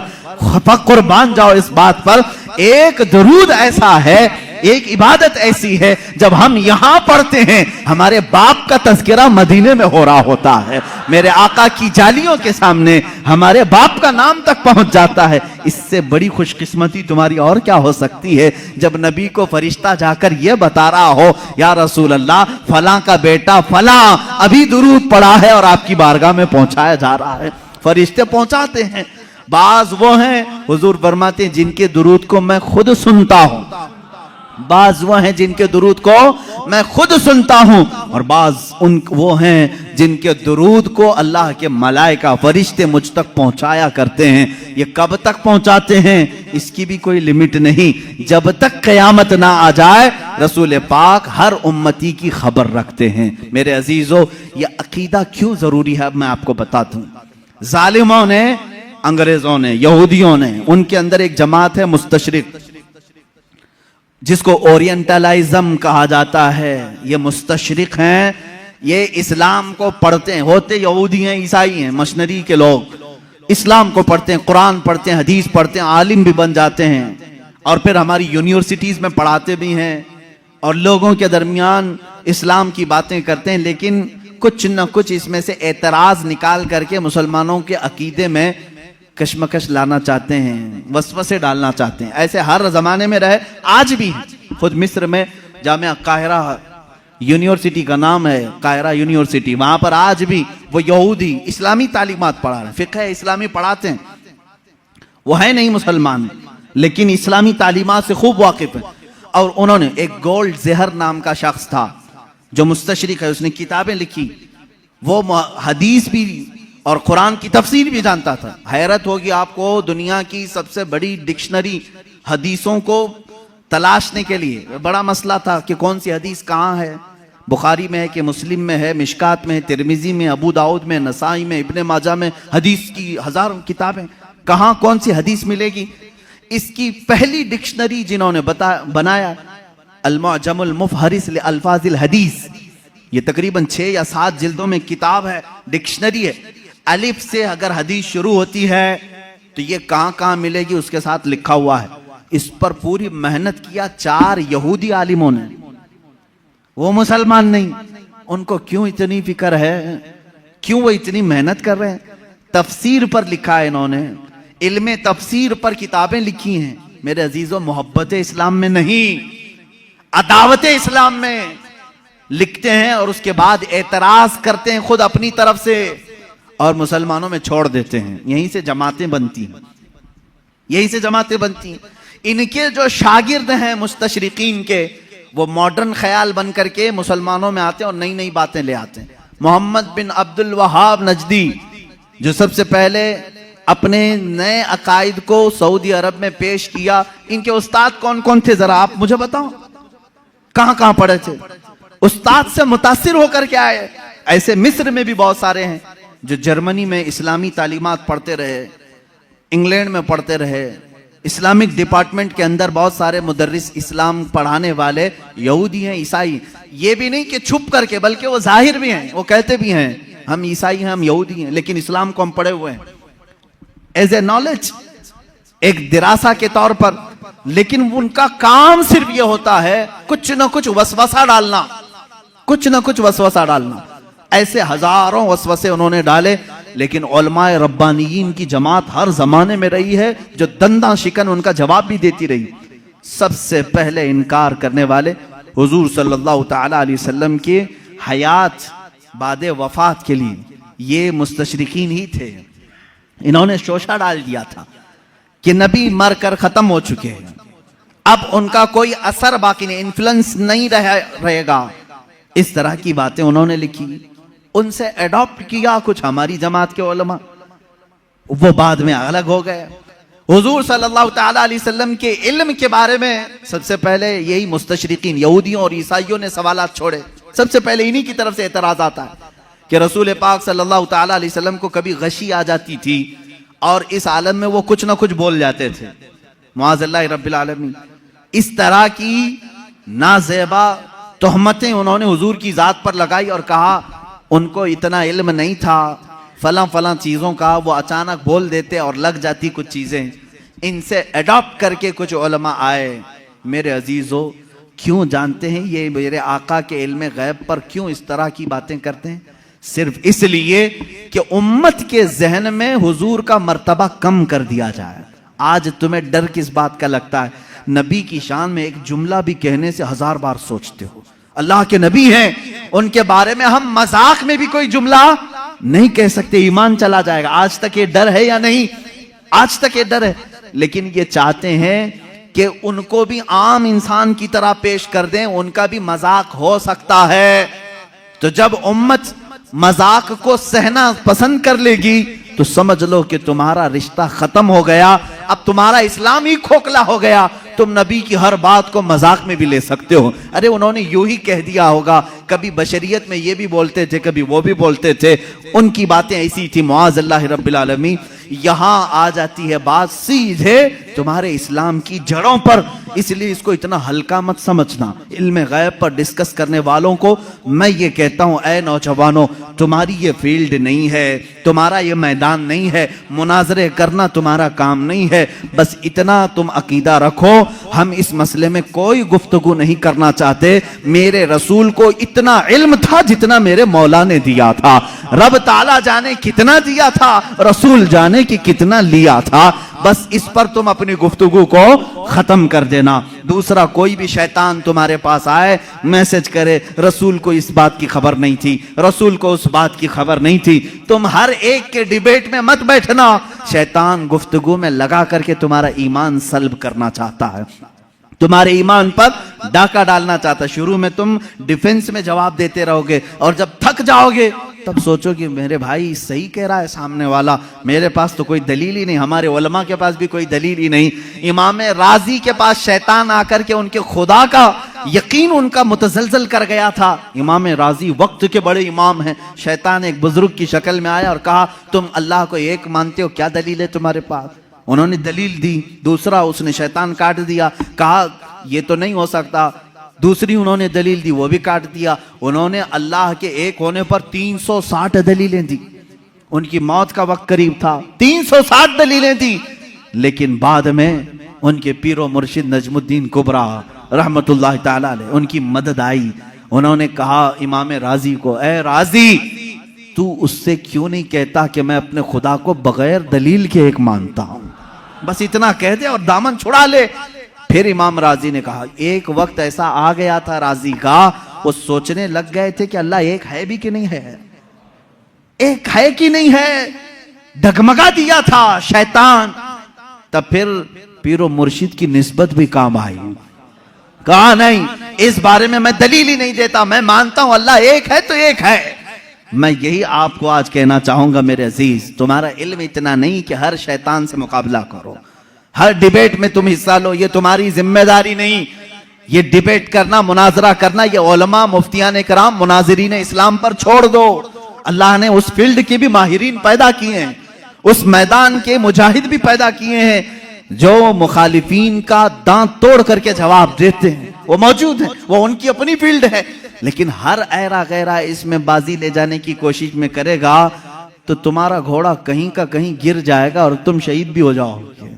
قربان جاؤ اس بات پر۔ ایک درود ایسا ہے، ایک عبادت ایسی ہے، جب ہم یہاں پڑھتے ہیں ہمارے باپ کا تذکرہ مدینے میں ہو رہا ہوتا ہے، میرے آقا کی جالیوں کے سامنے ہمارے باپ کا نام تک پہنچ جاتا ہے۔ اس سے بڑی خوش قسمتی تمہاری اور کیا ہو سکتی ہے جب نبی کو فرشتہ جا کر یہ بتا رہا ہو یا رسول اللہ فلاں کا بیٹا فلاں ابھی درود پڑھا ہے اور آپ کی بارگاہ میں پہنچایا جا رہا ہے۔ فرشتے پہنچاتے ہیں۔ بعض وہ ہیں حضور فرماتے ہیں جن کے درود کو میں خود سنتا ہوں، بعض وہ ہیں جن کے درود کو میں خود سنتا ہوں، اور بعض وہ ہیں جن کے درود کو اللہ کے ملائکہ فرشتے مجھ تک پہنچایا کرتے ہیں۔ یہ کب تک پہنچاتے ہیں اس کی بھی کوئی لمٹ نہیں، جب تک قیامت نہ آ جائے رسول پاک ہر امتی کی خبر رکھتے ہیں۔ میرے عزیزو، یہ عقیدہ کیوں ضروری ہے میں آپ کو بتاتا ہوں۔ ظالموں نے، انگریزوں نے، یہودیوں نے، ان کے اندر ایک جماعت ہے مستشرق، جس کو اورینٹلائزم کہا جاتا ہے۔ یہ مستشرق ہیں، یہ اسلام کو پڑھتے ہیں، ہوتے یہودی ہیں، عیسائی ہیں، مشنری کے لوگ اسلام کو پڑھتے ہیں، قرآن پڑھتے ہیں، حدیث پڑھتے ہیں، عالم بھی بن جاتے ہیں، اور پھر ہماری یونیورسٹیز میں پڑھاتے بھی ہیں اور لوگوں کے درمیان اسلام کی باتیں کرتے ہیں، لیکن کچھ نہ کچھ اس میں سے اعتراض نکال کر کے مسلمانوں کے عقیدے میں کشمکش لانا چاہتے ہیں، وسوسے ڈالنا چاہتے ہیں۔ ایسے ہر زمانے میں رہے، آج بھی خود مصر میں جامعہ قاہرہ یونیورسٹی کا نام ہے، قاہرہ یونیورسٹی، وہاں پر آج بھی وہ یہودی اسلامی تعلیمات پڑھا رہے ہیں، فقہ اسلامی پڑھاتے ہیں، وہ ہے نہیں مسلمان لیکن اسلامی تعلیمات سے خوب واقف ہیں۔ اور انہوں نے ایک گولڈ زہر نام کا شخص تھا جو مستشرق ہے، اس نے کتابیں لکھی، وہ حدیث بھی اور قرآن کی تفسیر بھی جانتا تھا۔ حیرت ہوگی آپ کو، دنیا کی سب سے بڑی ڈکشنری حدیثوں کو تلاشنے کے لیے بڑا مسئلہ تھا کہ کون سی حدیث کہاں ہے، بخاری میں ہے کہ مسلم میں ہے، مشکات میں ہے، ترمذی میں، ابو داؤد میں، نسائی میں، ابن ماجہ میں، حدیث کی ہزاروں کتابیں، کہاں کون سی حدیث ملے گی۔ اس کی پہلی ڈکشنری جنہوں نے بنایا المعجم المفہرس لالفاظ الحدیث، یہ تقریباً 6 یا 7 جلدوں میں کتاب ہے، ڈکشنری ہے۔ الف سے اگر حدیث شروع ہوتی ہے تو یہ کہاں کہاں ملے گی اس کے ساتھ لکھا ہوا ہے۔ اس پر پوری محنت کیا 4 یہودی عالموں نے، وہ مسلمان نہیں۔ ان کو کیوں اتنی فکر ہے، کیوں وہ اتنی محنت کر رہے ہیں؟ تفسیر پر لکھا ہے انہوں نے، علم تفسیر پر کتابیں لکھی ہیں۔ میرے عزیزوں، محبت اسلام میں نہیں، عداوت اسلام میں لکھتے ہیں اور اس کے بعد اعتراض کرتے ہیں خود اپنی طرف سے اور مسلمانوں میں چھوڑ دیتے ہیں۔ یہیں سے جماعتیں بنتی ہیں، یہیں سے جماعتیں بنتی ہیں۔ ان کے جو شاگرد ہیں مستشرقین کے، وہ ماڈرن خیال بن کر کے مسلمانوں میں آتے ہیں اور نئی نئی باتیں لے آتے ہیں۔ محمد بن عبد الوہاب نجدی، جو سب سے پہلے اپنے نئے عقائد کو سعودی عرب میں پیش کیا، ان کے استاد کون کون تھے ذرا آپ مجھے بتاؤ، کہاں کہاں پڑھے تھے؟ استاد سے متاثر ہو کر کے آئے۔ ایسے مصر میں بھی بہت سارے ہیں جو جرمنی میں اسلامی تعلیمات پڑھتے رہے، انگلینڈ میں پڑھتے رہے۔ اسلامک ڈپارٹمنٹ کے اندر بہت سارے مدرس اسلام پڑھانے والے یہودی ہیں، عیسائی۔ یہ بھی نہیں کہ چھپ کر کے، بلکہ وہ ظاہر بھی ہیں، وہ کہتے بھی ہیں ہم عیسائی ہیں، ہم یہودی ہیں، لیکن اسلام کو ہم پڑھے ہوئے ہیں ایز اے نالج، ایک دراسہ کے طور پر۔ لیکن ان کا کام صرف یہ ہوتا ہے کچھ نہ کچھ وسوسہ ڈالنا، کچھ نہ کچھ وسوسہ ڈالنا۔ ایسے ہزاروں وسوسے انہوں نے ڈالے، لیکن علماء ربانیین کی جماعت ہر زمانے میں رہی ہے جو دنداں شکن ان کا جواب بھی دیتی رہی۔ سب سے پہلے انکار کرنے والے حضور صلی اللہ تعالی علیہ وسلم کی حیات بعد وفات کے لیے یہ مستشرقین ہی تھے۔ انہوں نے شوشہ ڈال دیا تھا کہ نبی مر کر ختم ہو چکے ہیں، اب ان کا کوئی اثر باقی نہیں، انفلوئنس نہیں رہے گا۔ اس طرح کی باتیں انہوں نے لکھی، ان سے ایڈاپٹ کیا کچھ ہماری جماعت کے علماء، وہ بعد میں الگ ہو گئے۔ حضور صلی اللہ تعالی علیہ وسلم کے علم کے بارے میں سب سے پہلے یہی مستشرقین یہودیوں اور عیسائیوں نے سوالات چھوڑے۔ سب سے پہلے انہی کی طرف سے اعتراض آتا ہے کہ رسول پاک صلی اللہ تعالی علیہ وسلم کو کبھی غشی آ جاتی تھی اور اس عالم میں وہ کچھ نہ کچھ بول جاتے تھے، معاذ اللہ رب العالمین۔ اس طرح کی نازیبا تہمتیں انہوں نے حضور کی ذات پر لگائی اور کہا ان کو اتنا علم نہیں تھا فلاں فلاں چیزوں کا، وہ اچانک بول دیتے اور لگ جاتی کچھ چیزیں۔ ان سے اڈاپٹ کر کے کچھ علماء آئے۔ میرے عزیزو، کیوں جانتے ہیں یہ میرے آقا کے علم غیب پر کیوں اس طرح کی باتیں کرتے ہیں؟ صرف اس لیے کہ امت کے ذہن میں حضور کا مرتبہ کم کر دیا جائے۔ آج تمہیں ڈر کس بات کا لگتا ہے؟ نبی کی شان میں ایک جملہ بھی کہنے سے 1000 بار سوچتے ہو۔ اللہ کے نبی ہیں، ان کے بارے میں ہم مذاق میں بھی کوئی جملہ نہیں کہہ سکتے، ایمان چلا جائے گا۔ آج تک یہ ڈر ہے یا نہیں؟ آج تک یہ ڈر ہے، لیکن یہ چاہتے ہیں کہ ان کو بھی عام انسان کی طرح پیش کر دیں، ان کا بھی مذاق ہو سکتا ہے۔ تو جب امت مذاق کو سہنا پسند کر لے گی تو سمجھ لو کہ تمہارا رشتہ ختم ہو گیا، اب تمہارا اسلام ہی کھوکھلا ہو گیا۔ تم نبی کی ہر بات کو مذاق میں بھی لے سکتے ہو۔ ارے انہوں نے یوں ہی کہہ دیا ہوگا، کبھی بشریت میں یہ بھی بولتے تھے، کبھی وہ بھی بولتے تھے، ان کی باتیں ایسی تھی، معاذ اللہ رب العالمین۔ یہاں آ جاتی ہے بات سیدھے تمہارے اسلام کی جڑوں پر، اس لیے اس کو اتنا ہلکا مت سمجھنا۔ علم غیب پر ڈسکس کرنے والوں کو میں یہ کہتا ہوں، اے نوجوانوں، تمہاری یہ فیلڈ نہیں ہے، تمہارا یہ میدان نہیں ہے، مناظرے کرنا تمہارا کام نہیں ہے۔ بس اتنا تم عقیدہ رکھو، ہم اس مسئلے میں کوئی گفتگو نہیں کرنا چاہتے۔ میرے رسول کو اتنا علم تھا جتنا میرے مولا نے دیا تھا، رب تعالیٰ جانے کتنا دیا تھا، رسول جانے کی کتنا لیا تھا۔ بس اس پر تم اپنی گفتگو کو ختم کر دینا۔ دوسرا کوئی بھی شیطان تمہارے پاس آئے، میسج کرے رسول کو اس بات کی خبر نہیں تھی، رسول کو اس بات کی خبر نہیں تھی، تم ہر ایک کے ڈیبیٹ میں مت بیٹھنا۔ شیطان گفتگو میں لگا کر کے تمہارا ایمان سلب کرنا چاہتا ہے، تمہارے ایمان پر ڈاکہ ڈالنا چاہتا ہے۔ شروع میں تم ڈیفنس میں جواب دیتے رہو گے اور جب تھک جاؤ گے تب سوچو کہ میرے بھائی صحیح کہہ رہا ہے سامنے والا، میرے پاس تو کوئی دلیل ہی نہیں، ہمارے علماء کے پاس بھی کوئی دلیل ہی نہیں۔ امام راضی کے پاس شیطان آ کر کے ان کے خدا کا یقین ان کا متزلزل کر گیا تھا۔ امام راضی وقت کے بڑے امام ہیں، شیطان ایک بزرگ کی شکل میں آیا اور کہا تم اللہ کو ایک مانتے ہو، کیا دلیل ہے تمہارے پاس؟ انہوں نے دلیل دی۔ دوسرا اس نے شیطان کاٹ دیا، کہا یہ تو نہیں ہو سکتا، دوسری انہوں نے دلیل دی، وہ بھی کاٹ دیا. انہوں نے اللہ کے ایک ہونے پر 360 دلیلیں دی. ان کی موت کا وقت قریب تھا، 360 دلیلیں دی. لیکن بعد میں ان کے پیر و مرشد نجم الدین کبریٰ رحمت اللہ تعالی علیہ، ان کی مدد آئی. انہوں نے کہا امام رازی کو، اے رازی، تو اس سے کیوں نہیں کہتا کہ میں اپنے خدا کو بغیر دلیل کے ایک مانتا ہوں؟ بس اتنا کہہ دے اور دامن چھڑا لے. پھر امام رازی نے کہا، ایک وقت ایسا آ گیا تھا رازی کا، وہ سوچنے لگ گئے تھے کہ اللہ ایک ہے بھی کہ نہیں ہے، ایک ہے کہ نہیں ہے، ڈگمگا دیا تھا شیطان. تب پھر پیر و مرشد کی نسبت بھی کام آئی. کہا نہیں، اس بارے میں میں دلیل ہی نہیں دیتا، میں مانتا ہوں اللہ ایک ہے تو ایک ہے. میں یہی آپ کو آج کہنا چاہوں گا میرے عزیز، تمہارا علم اتنا نہیں کہ ہر شیطان سے مقابلہ کرو، ہر ڈیبیٹ میں تم حصہ لو، یہ تمہاری ذمہ داری نہیں. یہ ڈیبیٹ کرنا، مناظرہ کرنا، یہ علماء مفتیان کرام مناظرین اسلام پر چھوڑ دو. اللہ نے اس فیلڈ کے بھی ماہرین پیدا کیے ہیں، اس میدان کے مجاہد بھی پیدا کیے ہیں جو مخالفین کا دانت توڑ کر کے جواب دیتے ہیں. وہ موجود ہیں، وہ ان کی اپنی فیلڈ ہے. لیکن ہر ایرا غیرہ اس میں بازی لے جانے کی کوشش میں کرے گا تو تمہارا گھوڑا کہیں کا کہیں گر جائے گا اور تم شہید بھی ہو جاؤ گے،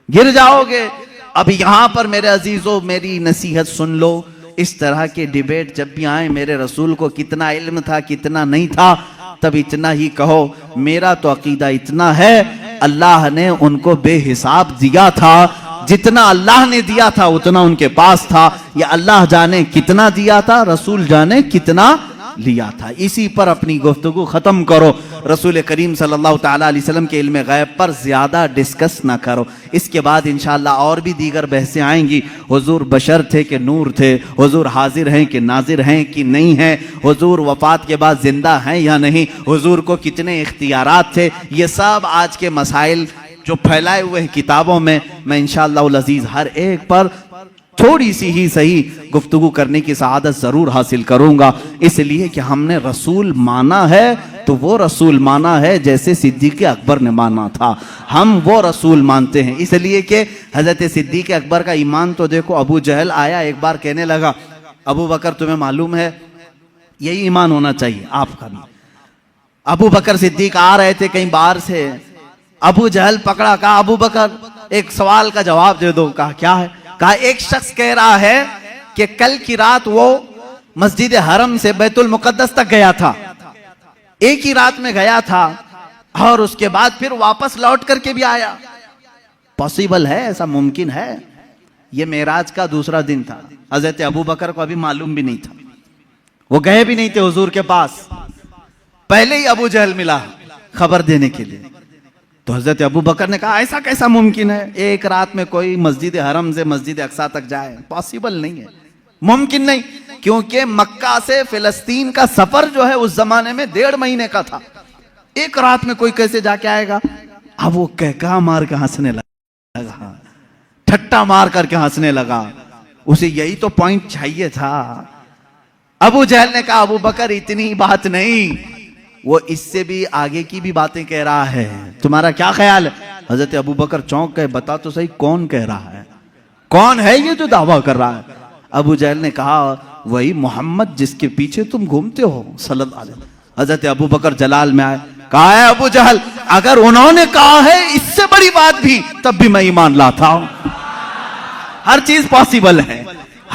گر جاؤ گے. اب یہاں پر میرے عزیزو میری نصیحت سن لو. اس طرح کے ڈیبیٹ جب بھی آئیں، میرے رسول کو کتنا علم تھا کتنا نہیں تھا، تب اتنا ہی کہو. میرا تو عقیدہ اتنا ہے، اللہ نے ان کو بے حساب دیا تھا، جتنا اللہ نے دیا تھا اتنا ان کے پاس تھا. یا اللہ جانے کتنا دیا تھا، رسول جانے کتنا لیا تھا. اسی پر اپنی گفتگو ختم کرو. رسول کریم صلی اللہ تعالیٰ علیہ وسلم کے علم غیب پر زیادہ ڈسکس نہ کرو. اس کے بعد انشاءاللہ اور بھی دیگر بحثیں آئیں گی. حضور بشر تھے کہ نور تھے، حضور حاضر ہیں کہ ناظر ہیں کہ نہیں ہیں، حضور وفات کے بعد زندہ ہیں یا نہیں، حضور کو کتنے اختیارات تھے. یہ سب آج کے مسائل جو پھیلائے ہوئے ہیں کتابوں میں انشاءاللہ العزیز ہر ایک پر تھوڑی سی ہی صحیح گفتگو کرنے کی سعادت ضرور حاصل کروں گا. اس لیے کہ ہم نے رسول مانا ہے تو وہ رسول مانا ہے جیسے صدیق اکبر نے مانا تھا. ہم وہ رسول مانتے ہیں اس لیے کہ حضرت صدیق اکبر کا ایمان تو دیکھو. ابو جہل آیا ایک بار کہنے لگا، ابو بکر تمہیں معلوم ہے یہی ایمان ہونا چاہیے آپ کا بھی. ابو بکر صدیق آ رہے تھے کہیں باہر سے، ابو جہل پکڑا، کہا ابو بکر ایک سوال کا جواب دے دو. کہا کیا ہے؟ کہا ایک شخص کہہ رہا ہے کہ کل کی رات وہ مسجد حرم سے بیت المقدس تک گیا تھا، ایک ہی رات میں گیا تھا اور اس کے بعد پھر واپس لوٹ کر کے بھی آیا. پاسیبل ہے؟ ایسا ممکن ہے؟ یہ معراج کا دوسرا دن تھا. حضرت ابو بکر کو ابھی معلوم بھی نہیں تھا، وہ گئے بھی نہیں تھے حضور کے پاس. پہلے ہی ابو جہل ملا خبر دینے کے لیے. تو حضرت ابو بکر نے کہا ایسا کیسا ممکن ہے ایک رات میں کوئی مسجد حرم سے مسجد اقصیٰ تک جائے؟ پاسیبل نہیں ہے، ممکن نہیں. کیونکہ مکہ سے فلسطین کا سفر جو ہے اس زمانے میں 1.5 مہینے کا تھا. ایک رات میں کوئی کیسے جا کے آئے گا؟ اب وہ کہکا مار کے ہنسنے لگا، ٹھٹا مار کر کے ہنسنے لگا. اسے یہی تو پوائنٹ چاہیے تھا. ابو جہل نے کہا ابو بکر اتنی بات نہیں، وہ اس سے بھی آگے کی بھی باتیں کہہ رہا ہے، تمہارا کیا خیال ہے؟ حضرت ابو بکر چونک گئے، بتا تو صحیح کون کہہ رہا ہے، کون ہے یہ جو دعویٰ کر رہا ہے؟ ابو جہل نے کہا وہی محمد جس کے پیچھے تم گھومتے ہو صلی اللہ علیہ وسلم. حضرت ابو بکر جلال میں آئے، کہا ہے ابو جہل اگر انہوں نے کہا ہے اس سے بڑی بات بھی تب بھی میں ایمان لاتا ہوں. ہر چیز پاسیبل ہے،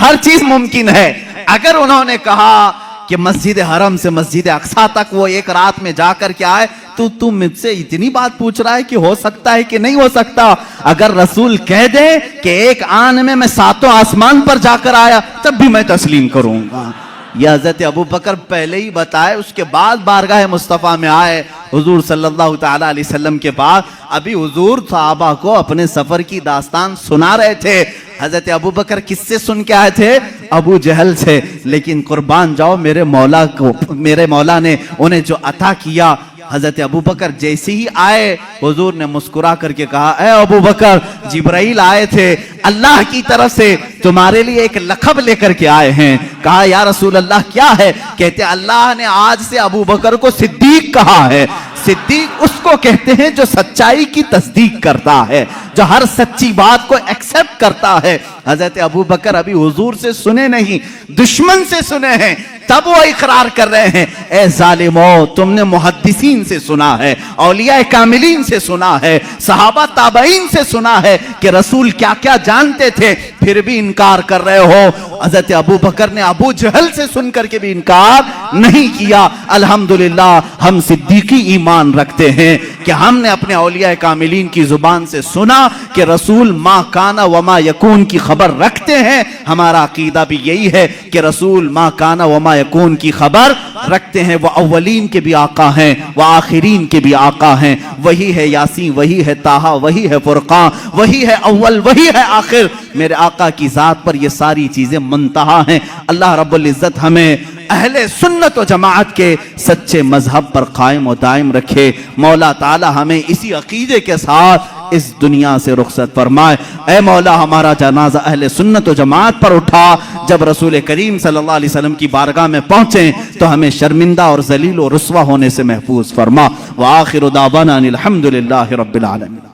ہر چیز ممکن ہے. اگر انہوں نے کہا کہ مسجد حرم سے مسجد اقصیٰ تک وہ ایک رات میں جا کر کے آئے تو تم مجھ سے اتنی بات پوچھ رہا ہے کہ ہو سکتا ہے کہ نہیں ہو سکتا؟ اگر رسول کہہ دے کہ ایک آن میں 7 آسمان پر جا کر آیا تب بھی میں تسلیم کروں گا. یہ حضرت ابو بکر پہلے ہی بتائے. اس کے بعد بارگاہ مصطفیٰ میں آئے حضور صلی اللہ تعالیٰ علیہ وسلم کے بعد. ابھی حضور صحابہ کو اپنے سفر کی داستان سنا رہے تھے. حضرت ابو بکر کس سے سن کے آئے تھے؟ ابو جہل سے. لیکن قربان جاؤ میرے مولا کو، میرے مولا نے انہیں جو عطا کیا. حضرت ابو بکر جیسے ہی آئے حضور نے مسکرا کر کے کہا اے ابو بکر جبرائیل آئے تھے اللہ کی طرف سے تمہارے لیے ایک لقب لے کر کے آئے ہیں. کہا یا رسول اللہ کیا ہے؟ کہتے اللہ نے آج سے ابو بکر کو صدیق کہا ہے. صدیق اس کو کہتے ہیں جو سچائی کی تصدیق کرتا ہے، جو ہر سچی بات کو ایکسپٹ کرتا ہے. حضرت ابو بکر ابھی حضور سے سنے نہیں، دشمن سے سنے ہیں، تب وہ اقرار کر رہے ہیں اے ظالمو، تم نے محدثین سے سنا ہے، اولیاء کاملین سے سنا ہے، صحابہ تابعین سے سنا ہے کہ رسول کیا کیا جانتے تھے، پھر بھی انکار کر رہے ہو۔ حضرت ابو بکر نے ابو جہل سے سن کر کے بھی انکار نہیں کیا۔ الحمدللہ ہم صدیقی ایمان رکھتے ہیں کہ ہم نے اپنے اولیاء کاملین کی زبان سے سنا کہ رسول ما کانا وما یکون کی خبر رکھتے ہیں۔ ہمارا عقیدہ بھی یہی ہے کہ رسول ما کانا وما یکون کی خبر رکھتے ہیں۔ وہ اولین کے بھی آقا ہیں، وہ آخرین کے بھی آقا ہیں۔ وہی ہے یاسین، وہی ہے طٰہٰ، وہی ہے فرقان، وہی ہے اول، وہی ہے آخر۔ میرے آقا کی ذات پر یہ ساری چیزیں منتہا ہیں۔ اللہ رب العزت ہمیں اہل سنت و جماعت کے سچے مذہب پر قائم و دائم رکھے۔ مولا تعالی ہمیں اسی عقیدے کے ساتھ اس دنیا سے رخصت فرمائے۔ اے مولا ہمارا جنازہ اہل سنت و جماعت پر اٹھا، جب رسول کریم صلی اللہ علیہ وسلم کی بارگاہ میں پہنچیں تو ہمیں شرمندہ اور ذلیل و رسوا ہونے سے محفوظ فرما۔ وآخر دعوانا الحمدللہ رب العالمین۔